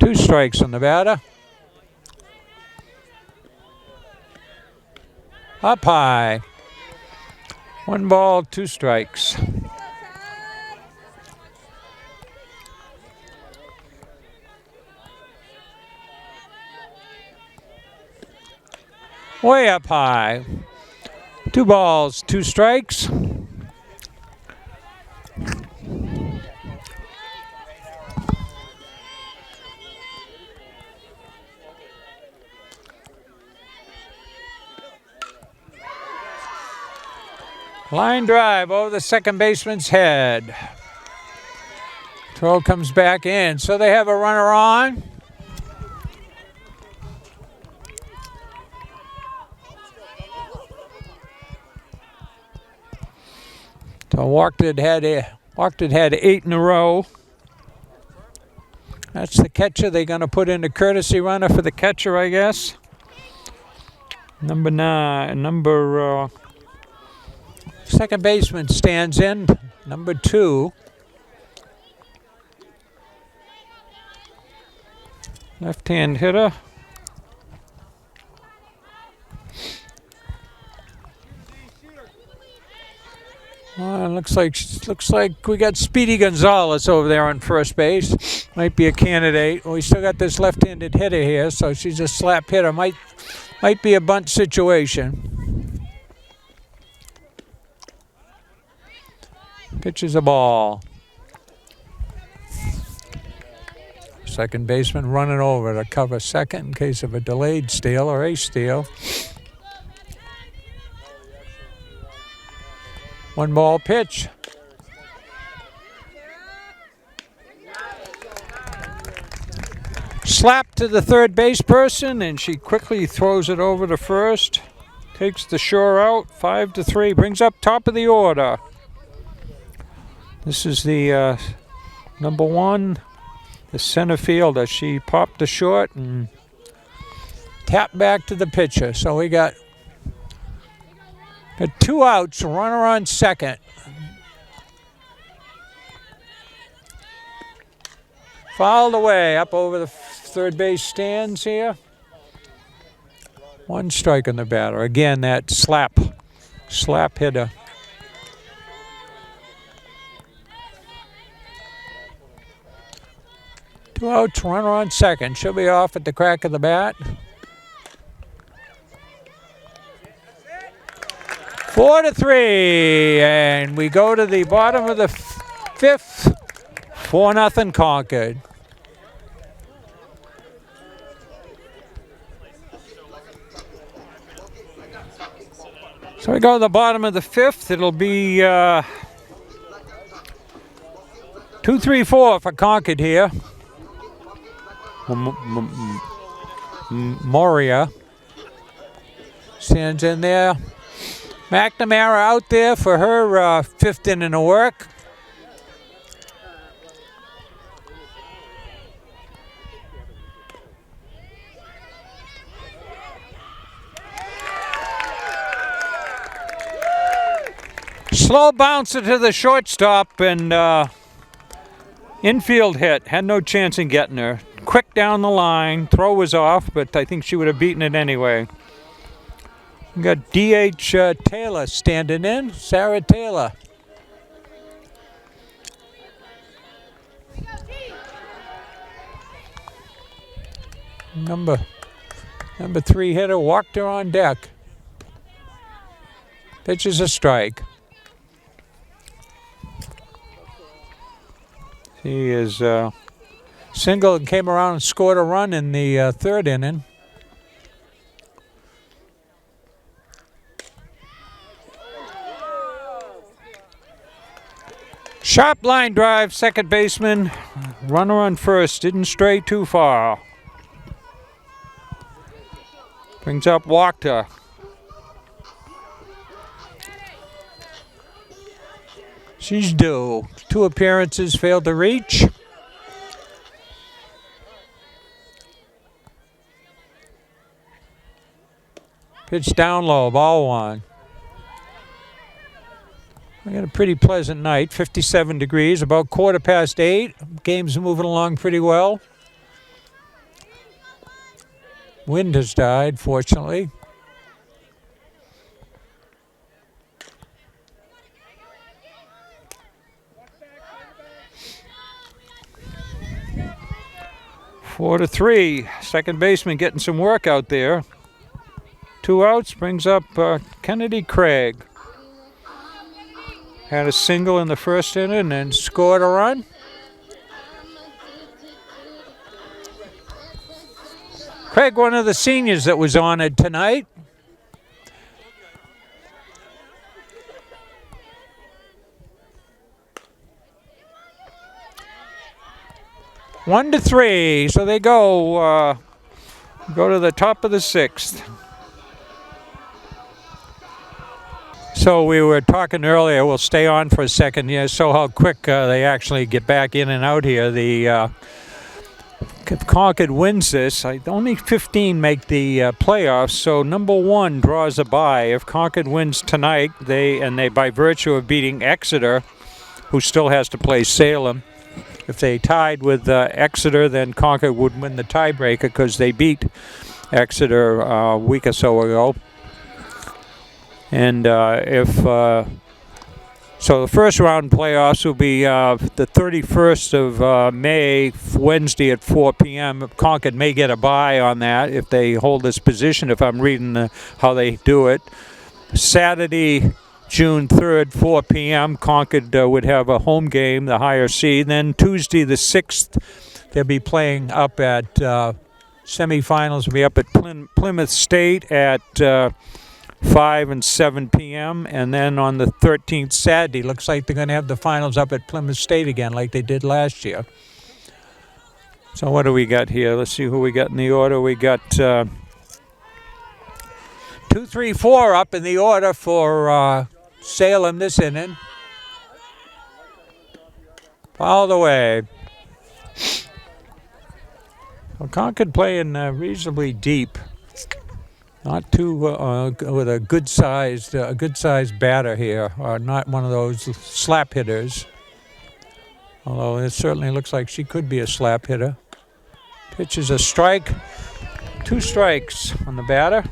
2 strikes on the batter. Up high. 1 ball, 2 strikes. Way up high. 2 balls, 2 strikes. Line drive over the second baseman's head. Throw comes back in. So they have a runner on. So Walked had 8 in a row. That's the catcher. They're going to put in a courtesy runner for the catcher, I guess. Second baseman stands in, number 2. Left-hand hitter. Well, looks like we got Speedy Gonzalez over there on first base. Might be a candidate. We still got this left-handed hitter here, so she's a slap hitter. Might be a bunt situation. Pitches a ball. Second baseman running over to cover second in case of a delayed steal or a steal. 1 ball pitch. Slap to the third base person, and she quickly throws it over to first. Takes the shore out, 5-3. Brings up top of the order. This is the number 1, the center fielder. She popped the short and tapped back to the pitcher. So we got 2 outs, a runner on second. Fouled away up over the third base stands here. 1 strike on the batter. Again, that slap hitter. Two outs, runner on second. She'll be off at the crack of the bat. 4-3, and we go to the bottom of the 5th. 4-0 Concord. So we go to the bottom of the 5th. It'll be 2-3-4 for Concord here. Moria stands in there. McNamara out there for her 5th inning of work. Slow bouncer to the shortstop and infield hit. Had no chance in getting her. Quick down the line. Throw was off, but I think she would have beaten it anyway. We got D.H. Taylor standing in. Sarah Taylor. Number 3 hitter walked her on deck. Pitches a strike. He is single and came around and scored a run in the 3rd inning. Sharp line drive, second baseman. Runner on first, didn't stray too far. Brings up Wachter. She's due. 2 appearances, failed to reach. Pitch down low, ball 1. We got a pretty pleasant night, 57 degrees, about 8:15. Game's moving along pretty well. Wind has died, fortunately. Four to 3. Second baseman getting some work out there. 2 outs, brings up Kennedy Craig. Had a single in the 1st inning and scored a run. Craig, one of the seniors that was honored tonight. One to 3, so they go to the top of the 6th. So we were talking earlier, we'll stay on for a second here, so how quick they actually get back in and out here. If Concord wins this, only 15 make the playoffs, so number 1 draws a bye. If Concord wins tonight, they by virtue of beating Exeter, who still has to play Salem, if they tied with Exeter, then Concord would win the tiebreaker because they beat Exeter a week or so ago. And so the first round playoffs will be the 31st of May, Wednesday at 4 p.m. Concord may get a bye on that if they hold this position, if I'm reading how they do it. Saturday, June 3rd, 4 p.m., Concord would have a home game, the higher seed. Then Tuesday the 6th, they'll be playing up at semifinals, will be up at Plymouth State at 5 and 7 p.m. And then on the 13th, Saturday, looks like they're going to have the finals up at Plymouth State again like they did last year. So what do we got here? Let's see who we got in the order. We got 2 2, 3, 4 up in the order for Salem this inning. Fouled away. Well, Concord playing reasonably deep. Not too with a good sized batter here. Not one of those slap hitters. Although it certainly looks like she could be a slap hitter. Pitch is a strike. 2 strikes on the batter.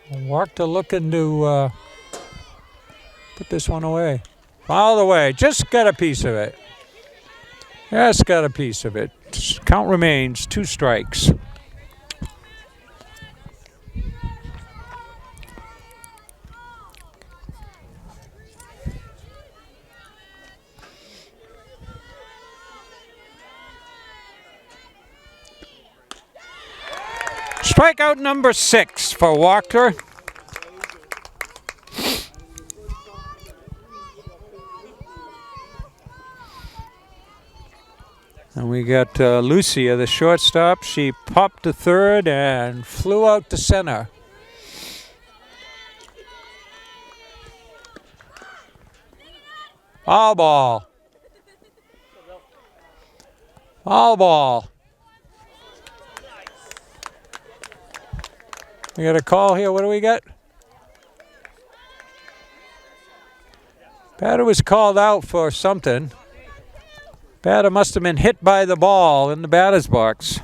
Wachter looking to put this one away. Fouled away. Just got a piece of it. Just got a piece of it. Count remains 2 strikes. Strikeout number 6 for Wachter. And we got Lucia, the shortstop. She popped to third and flew out to center. Foul ball. Foul ball. We got a call here. What do we got? Batter was called out for something. Batter must have been hit by the ball in the batter's box.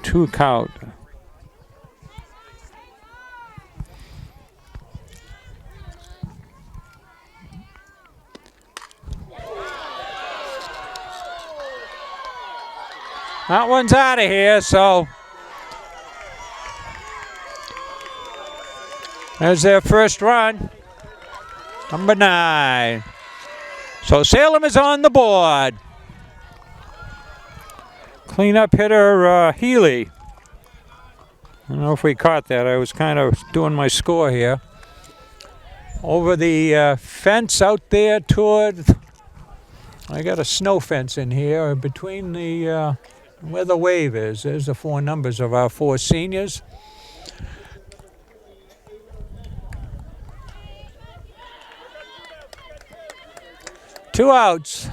2 count. That one's out of here, so there's their first run. Number 9. So Salem is on the board. Cleanup hitter Healy. I don't know if we caught that. I was kind of doing my score here. Over the fence out there toward, I got a snow fence in here between the, where the wave is. There's the 4 numbers of our 4 seniors. Two outs.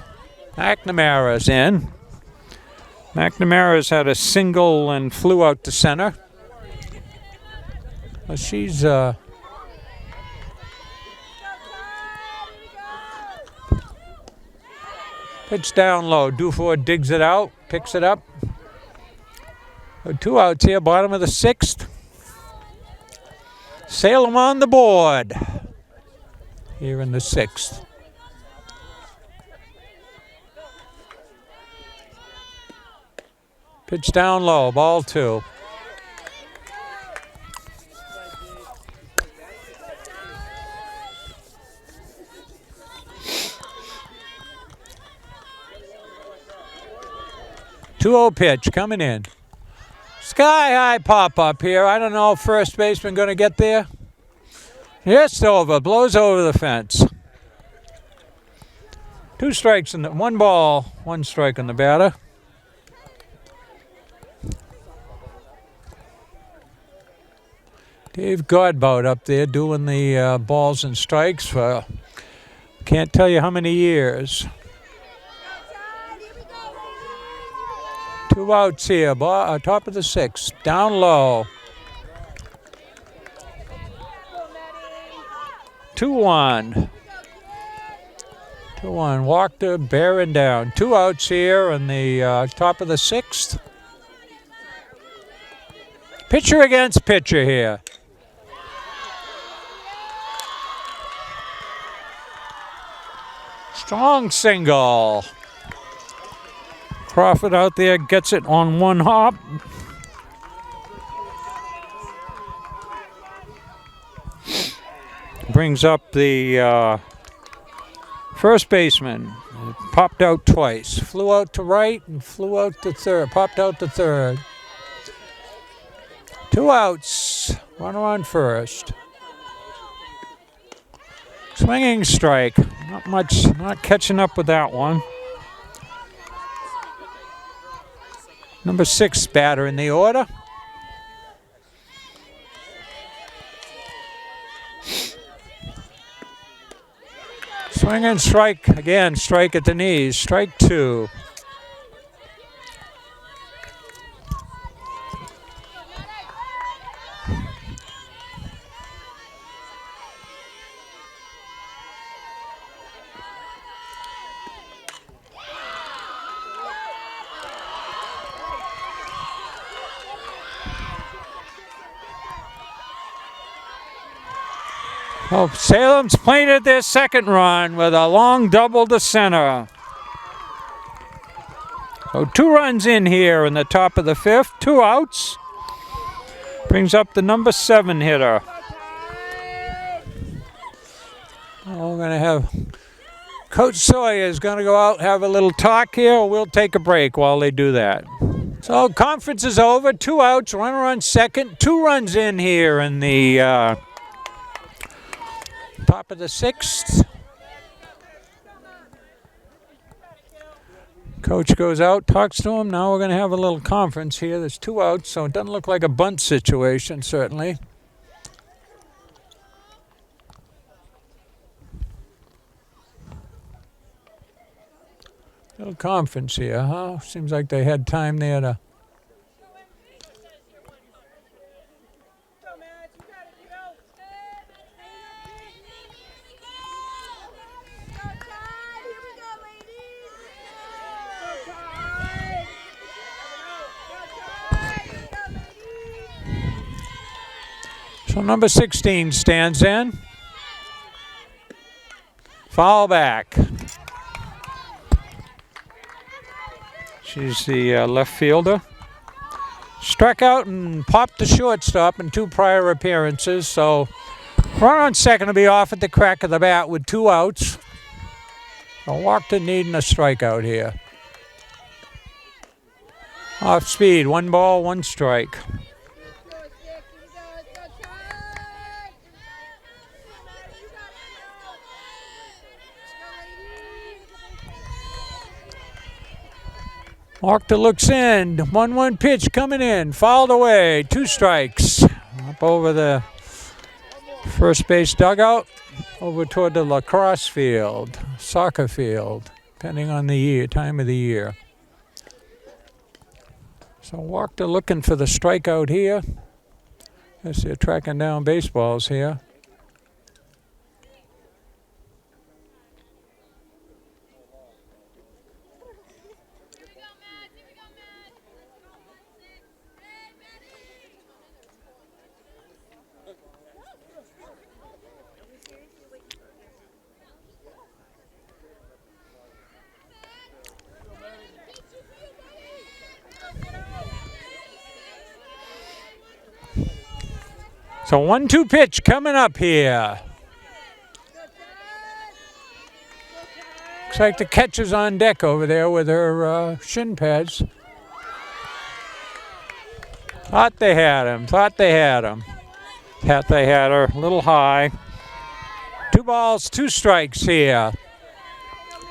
McNamara's in. McNamara's had a single and flew out to center. Well, she's pitch down low. Duford digs it out, picks it up. 2 outs here, bottom of the 6th. Salem on the board here in the 6th. Pitch down low, ball 2. Two-0 pitch coming in. Sky high pop up here. I don't know if first baseman going to get there. Yes, over. Blows over the fence. 2 strikes in the 1 ball, 1 strike on the batter. Dave Godbout up there doing the balls and strikes for can't tell you how many years. 2 outs here, top of the 6th, down low. 2-1. 2-1, Wachter bearing down. 2 outs here on the top of the 6th. Pitcher against pitcher here. Strong single. Crawford out there gets it on 1 hop. Brings up the first baseman. It popped out twice. Flew out to right and flew out to third. Popped out to third. 2 outs. Runner on first. Swinging strike. Not much, not catching up with that one. Number 6 batter in the order. Swing and strike again, strike at the knees, strike 2. Oh, Salem's planted their second run with a long double to center. So 2 runs in here in the top of the 5th, 2 outs. Brings up the number 7 hitter. Oh, we're going to have Coach Sawyer is going to go out and have a little talk here. We'll take a break while they do that. So conference is over, 2 outs, runner on second, 2 runs in here in the top of the 6th. Coach goes out, talks to him. Now we're going to have a little conference here. There's 2 outs, so it doesn't look like a bunt situation, certainly. Little conference here, huh? Seems like they had time there to... So number 16 stands in. Foul back. She's the left fielder. Struck out and popped the shortstop in 2 prior appearances. So runner on second will be off at the crack of the bat with 2 outs. So Walker needing a strikeout here. Off speed, 1 ball, 1 strike. Walker looks in, 1-1 pitch coming in, fouled away, 2 strikes. Up over the first base dugout, over toward the lacrosse field, soccer field, depending on the year, time of the year. So Walker looking for the strikeout here. Guess they're tracking down baseballs here. So 1-2 pitch coming up here. Looks like the catcher's on deck over there with her shin pads. Thought they had him. Thought they had her a little high. 2 balls, 2 strikes here.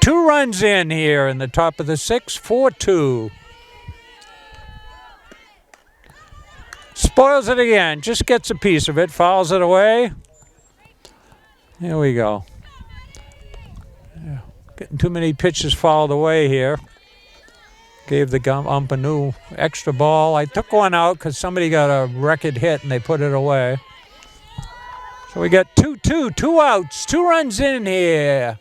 2 runs in here in the top of the 6th, 4-2. Spoils it again, just gets a piece of it, fouls it away. Here we go. Yeah, getting too many pitches fouled away here. Gave the ump a new extra ball. I took one out because somebody got a record hit and they put it away. So we got 2-2, 2 outs, 2 runs in here.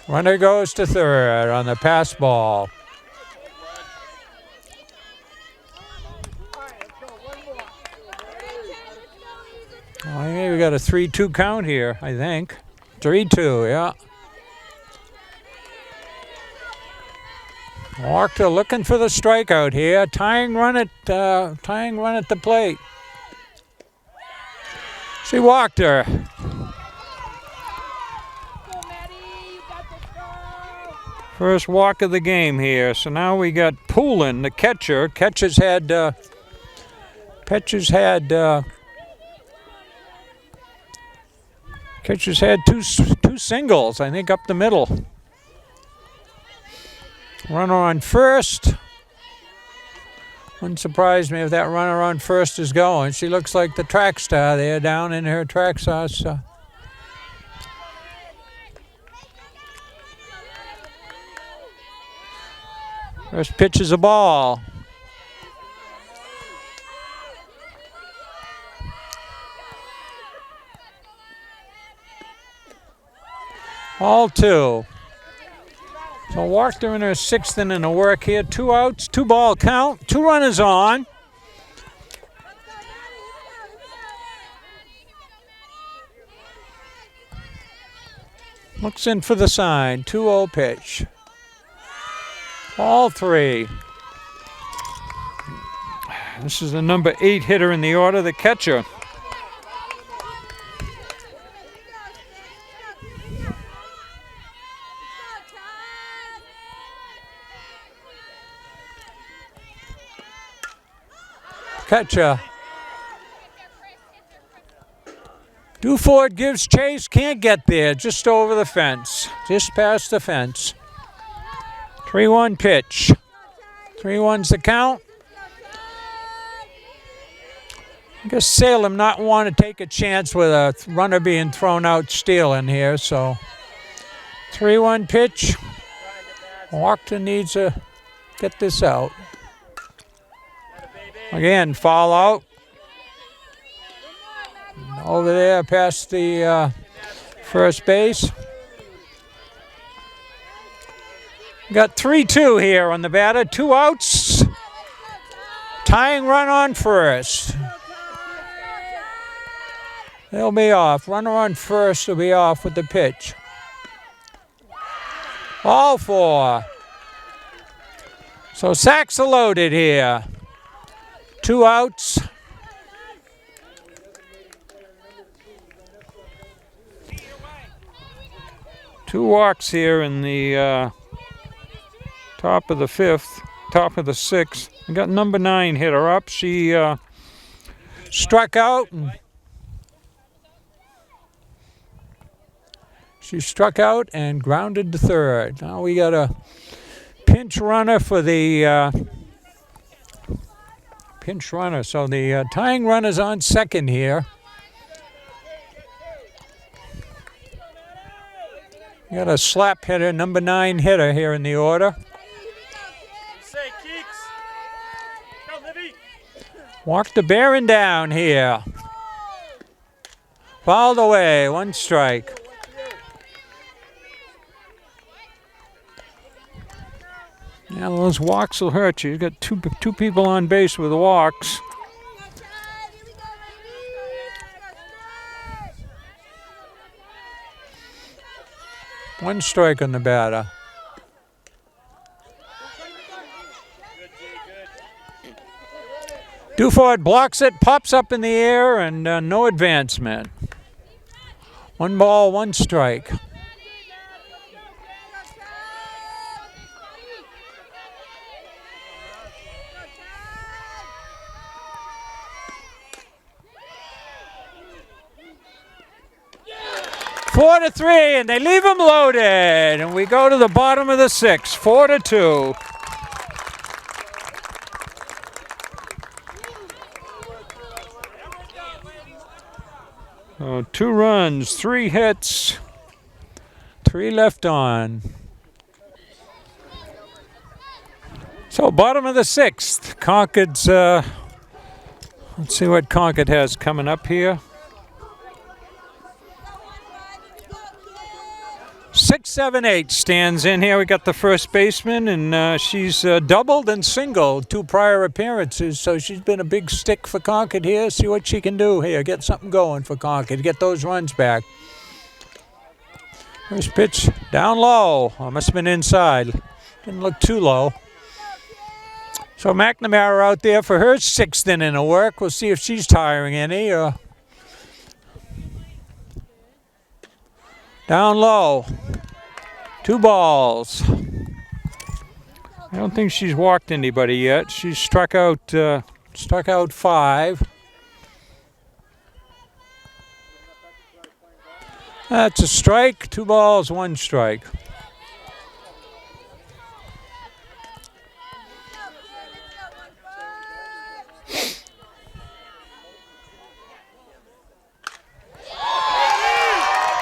Runner goes to third on the pass ball. I think we got a 3-2 count here, I think. 3-2, yeah. Walker looking for the strikeout here. Tying run at the plate. See Walker. First walk of the game here. So now we got Poulin, the catcher. Catcher's had Catcher's had two singles, I think, up the middle. Runner on first. Wouldn't surprise me if that runner on first is going. She looks like the track star there down in her track star. First pitch is a ball. All two. So walked her in her sixth inning of work here. 2 outs, 2 ball count, 2 runners on. Looks in for the sign. 2-0 pitch. Ball 3. This is the number 8 hitter in the order, the catcher. Catcher. Duford gives chase, can't get there, just over the fence, just past the fence. 3-1 pitch. 3-1's the count. I guess Salem not want to take a chance with a runner being thrown out stealing here, so 3-1 pitch. Walker needs to get this out. Again, foul out. Over there past the first base. Got 3-2 here on the batter. 2 outs. Tying run on first. They'll be off. Runner on first will be off with the pitch. All 4. So sacks are loaded here. 2 outs. Two walks here in the top of the 5th, top of the 6th. We got number 9 hitter up. She struck out. She struck out and grounded to third. Now we got a pinch runner for the pinch runner. So the tying runner's on second here. Got a slap hitter, number 9 hitter here in the order. Walked the Baron down here. Fouled away, 1 strike. Yeah, those walks will hurt you. You've got two people on base with walks. One strike on the batter. Duford blocks it, pops up in the air, and no advancement. 1 ball, 1 strike. Four to 3, and they leave him loaded. And we go to the bottom of the 6th, 4-2. So 2 runs, 3 hits, 3 left on. So bottom of the 6th, Concord's, let's see what Concord has coming up here. 6, 7, 8 stands in here. We got the first baseman, and she's doubled and singled 2 prior appearances, so she's been a big stick for Concord here. See what she can do here. Get something going for Concord. Get those runs back. First pitch down low. Oh, must have been inside. Didn't look too low. So McNamara out there for her 6th inning of work. We'll see if she's tiring any. Down low. 2 balls. I don't think she's walked anybody yet. She's struck out 5. That's a strike. 2 balls, 1 strike.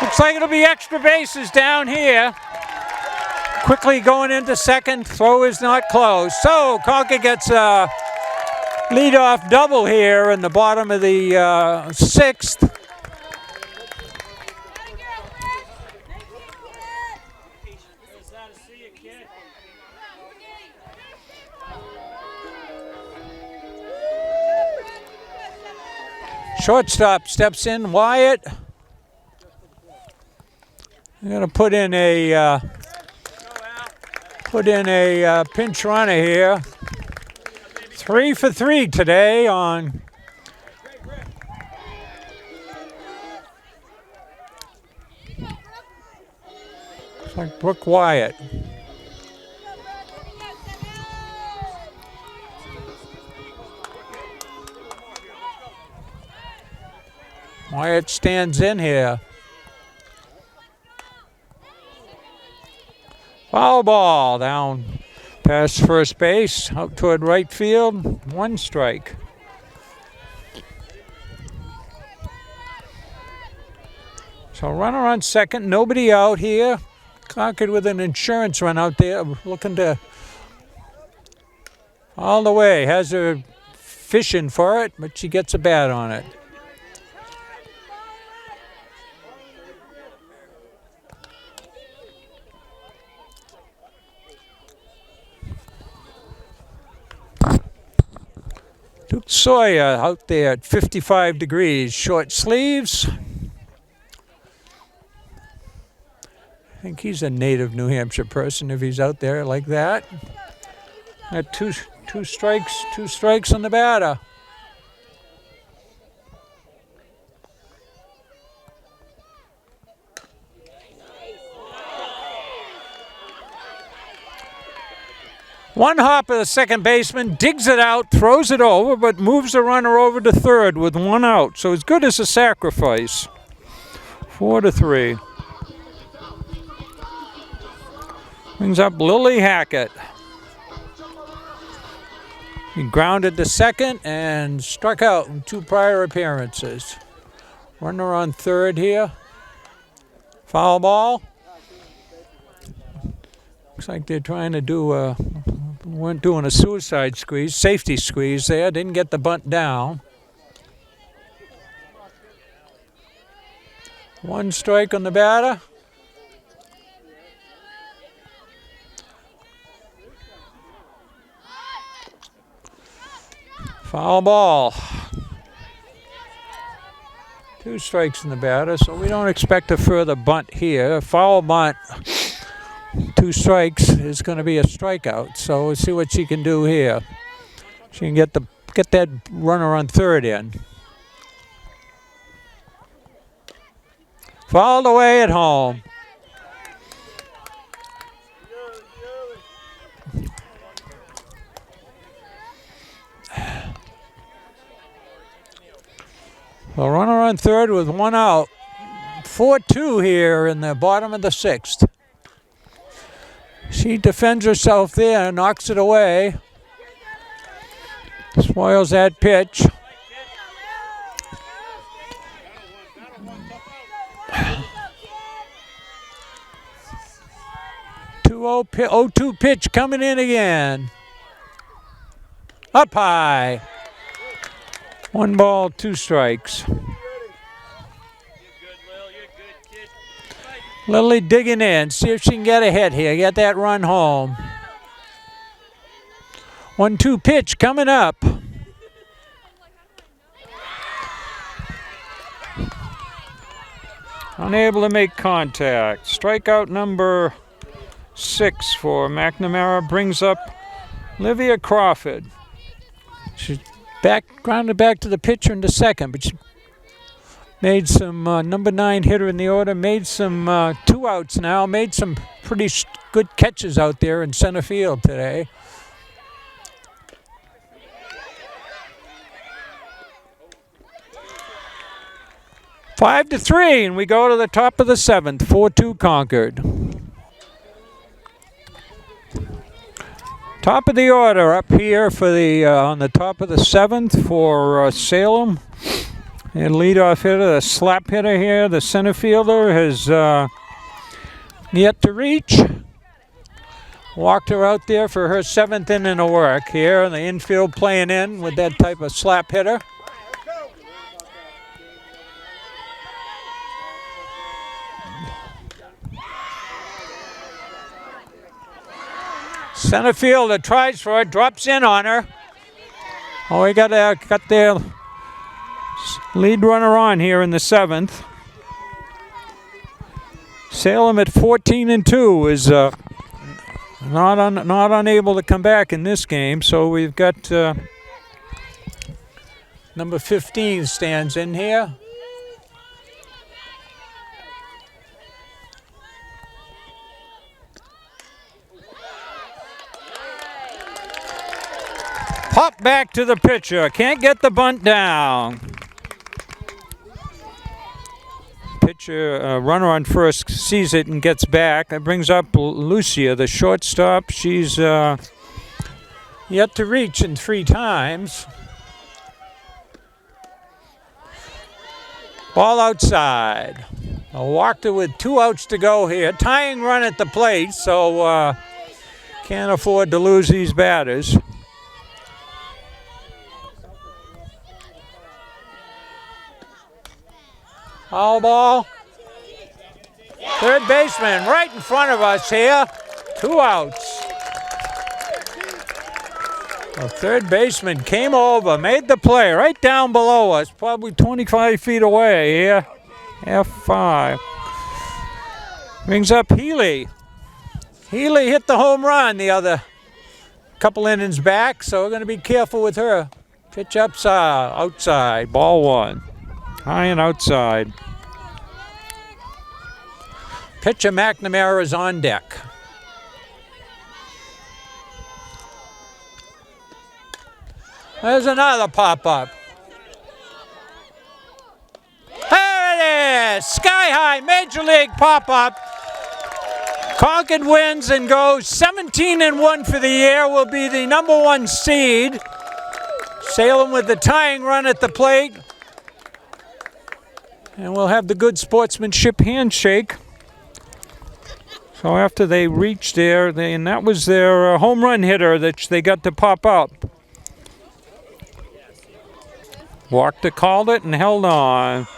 Looks like it'll be extra bases down here. Quickly going into second. Throw is not close. So Concord gets a leadoff double here in the bottom of the 6th. Shortstop steps in, Wyatt. I'm going to put in a pinch runner here. 3 for 3 today on looks like Brooke Wyatt. Wyatt stands in here. Foul ball down past first base, out toward right field, 1 strike. So runner on second, nobody out here. Concord with an insurance run out there, looking to all the way. Has her fishing for it, but she gets a bat on it. Duke Sawyer out there at 55 degrees, short sleeves. I think he's a native New Hampshire person if he's out there like that. Got two strikes on the batter. One hop of the second baseman, digs it out, throws it over, but moves the runner over to third with 1 out. So as good as a sacrifice. 4 to 3. Brings up Lily Hackett. He grounded to second and struck out in 2 prior appearances. Runner on third here. Foul ball. Looks like they're trying to do weren't doing a suicide squeeze, safety squeeze there. Didn't get the bunt down. 1 strike on the batter. Foul ball. 2 strikes in the batter, so we don't expect a further bunt here. Foul bunt. 2 strikes is going to be a strikeout. So we'll see what she can do here. She can get that runner on third in. Fouled away at home. The runner on third with 1 out. 4-2 here in the bottom of the 6th. She defends herself there, knocks it away. Spoils that pitch. Oh, 0-2 pitch coming in again. Up high. 1 ball, 2 strikes. Lily digging in, see if she can get a hit here, get that run home. 1-2 pitch coming up. Unable to make contact. Strikeout number 6 for McNamara brings up Livia Crawford. She's grounded back to the pitcher into second, but she made some number 9 hitter in the order, made some 2 outs now, made some pretty good catches out there in center field today. 5-3, and we go to the top of the 7th, 4-2 Concord. Top of the order up here for the on the top of the 7th for Salem. And leadoff hitter, the slap hitter here, the center fielder has yet to reach. Walked her out there for her 7th inning of work here, and the infield playing in with that type of slap hitter. Center fielder tries for it, drops in on her. Oh, we got their lead runner on here in the 7th. Salem at 14-2 is not unable to come back in this game. So we've got number 15 stands in here. Pop back to the pitcher. Can't get the bunt down. Pitcher, runner on first, sees it and gets back. That brings up Lucia, the shortstop. She's yet to reach in 3 times. Ball outside. Walked it with 2 outs to go here. Tying run at the plate, so can't afford to lose these batters. Foul ball. Third baseman right in front of us here. 2 outs. The third baseman came over, made the play right down below us, probably 25 feet away here. F5. Brings up Healy. Healy hit the home run the other couple innings back, so we're going to be careful with her. Pitch outside, ball 1. High and outside. Pitcher McNamara is on deck. There's another pop-up. There it is! Sky high, major league pop-up. Concord wins and goes 17-1 for the year. Will be the number 1 seed. Salem with the tying run at the plate. And we'll have the good sportsmanship handshake. So after they reached there, and that was their home run hitter that they got to pop up. Walked it, called it, and held on.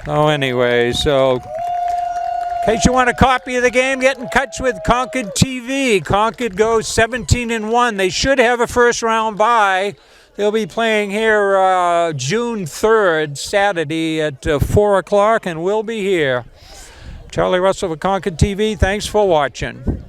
So anyway, in case you want a copy of the game, get in touch with Concord TV. Concord goes 17-1. They should have a first round bye. They'll be playing here June 3rd, Saturday at 4 o'clock, and we'll be here. Charlie Russell for Concord TV. Thanks for watching.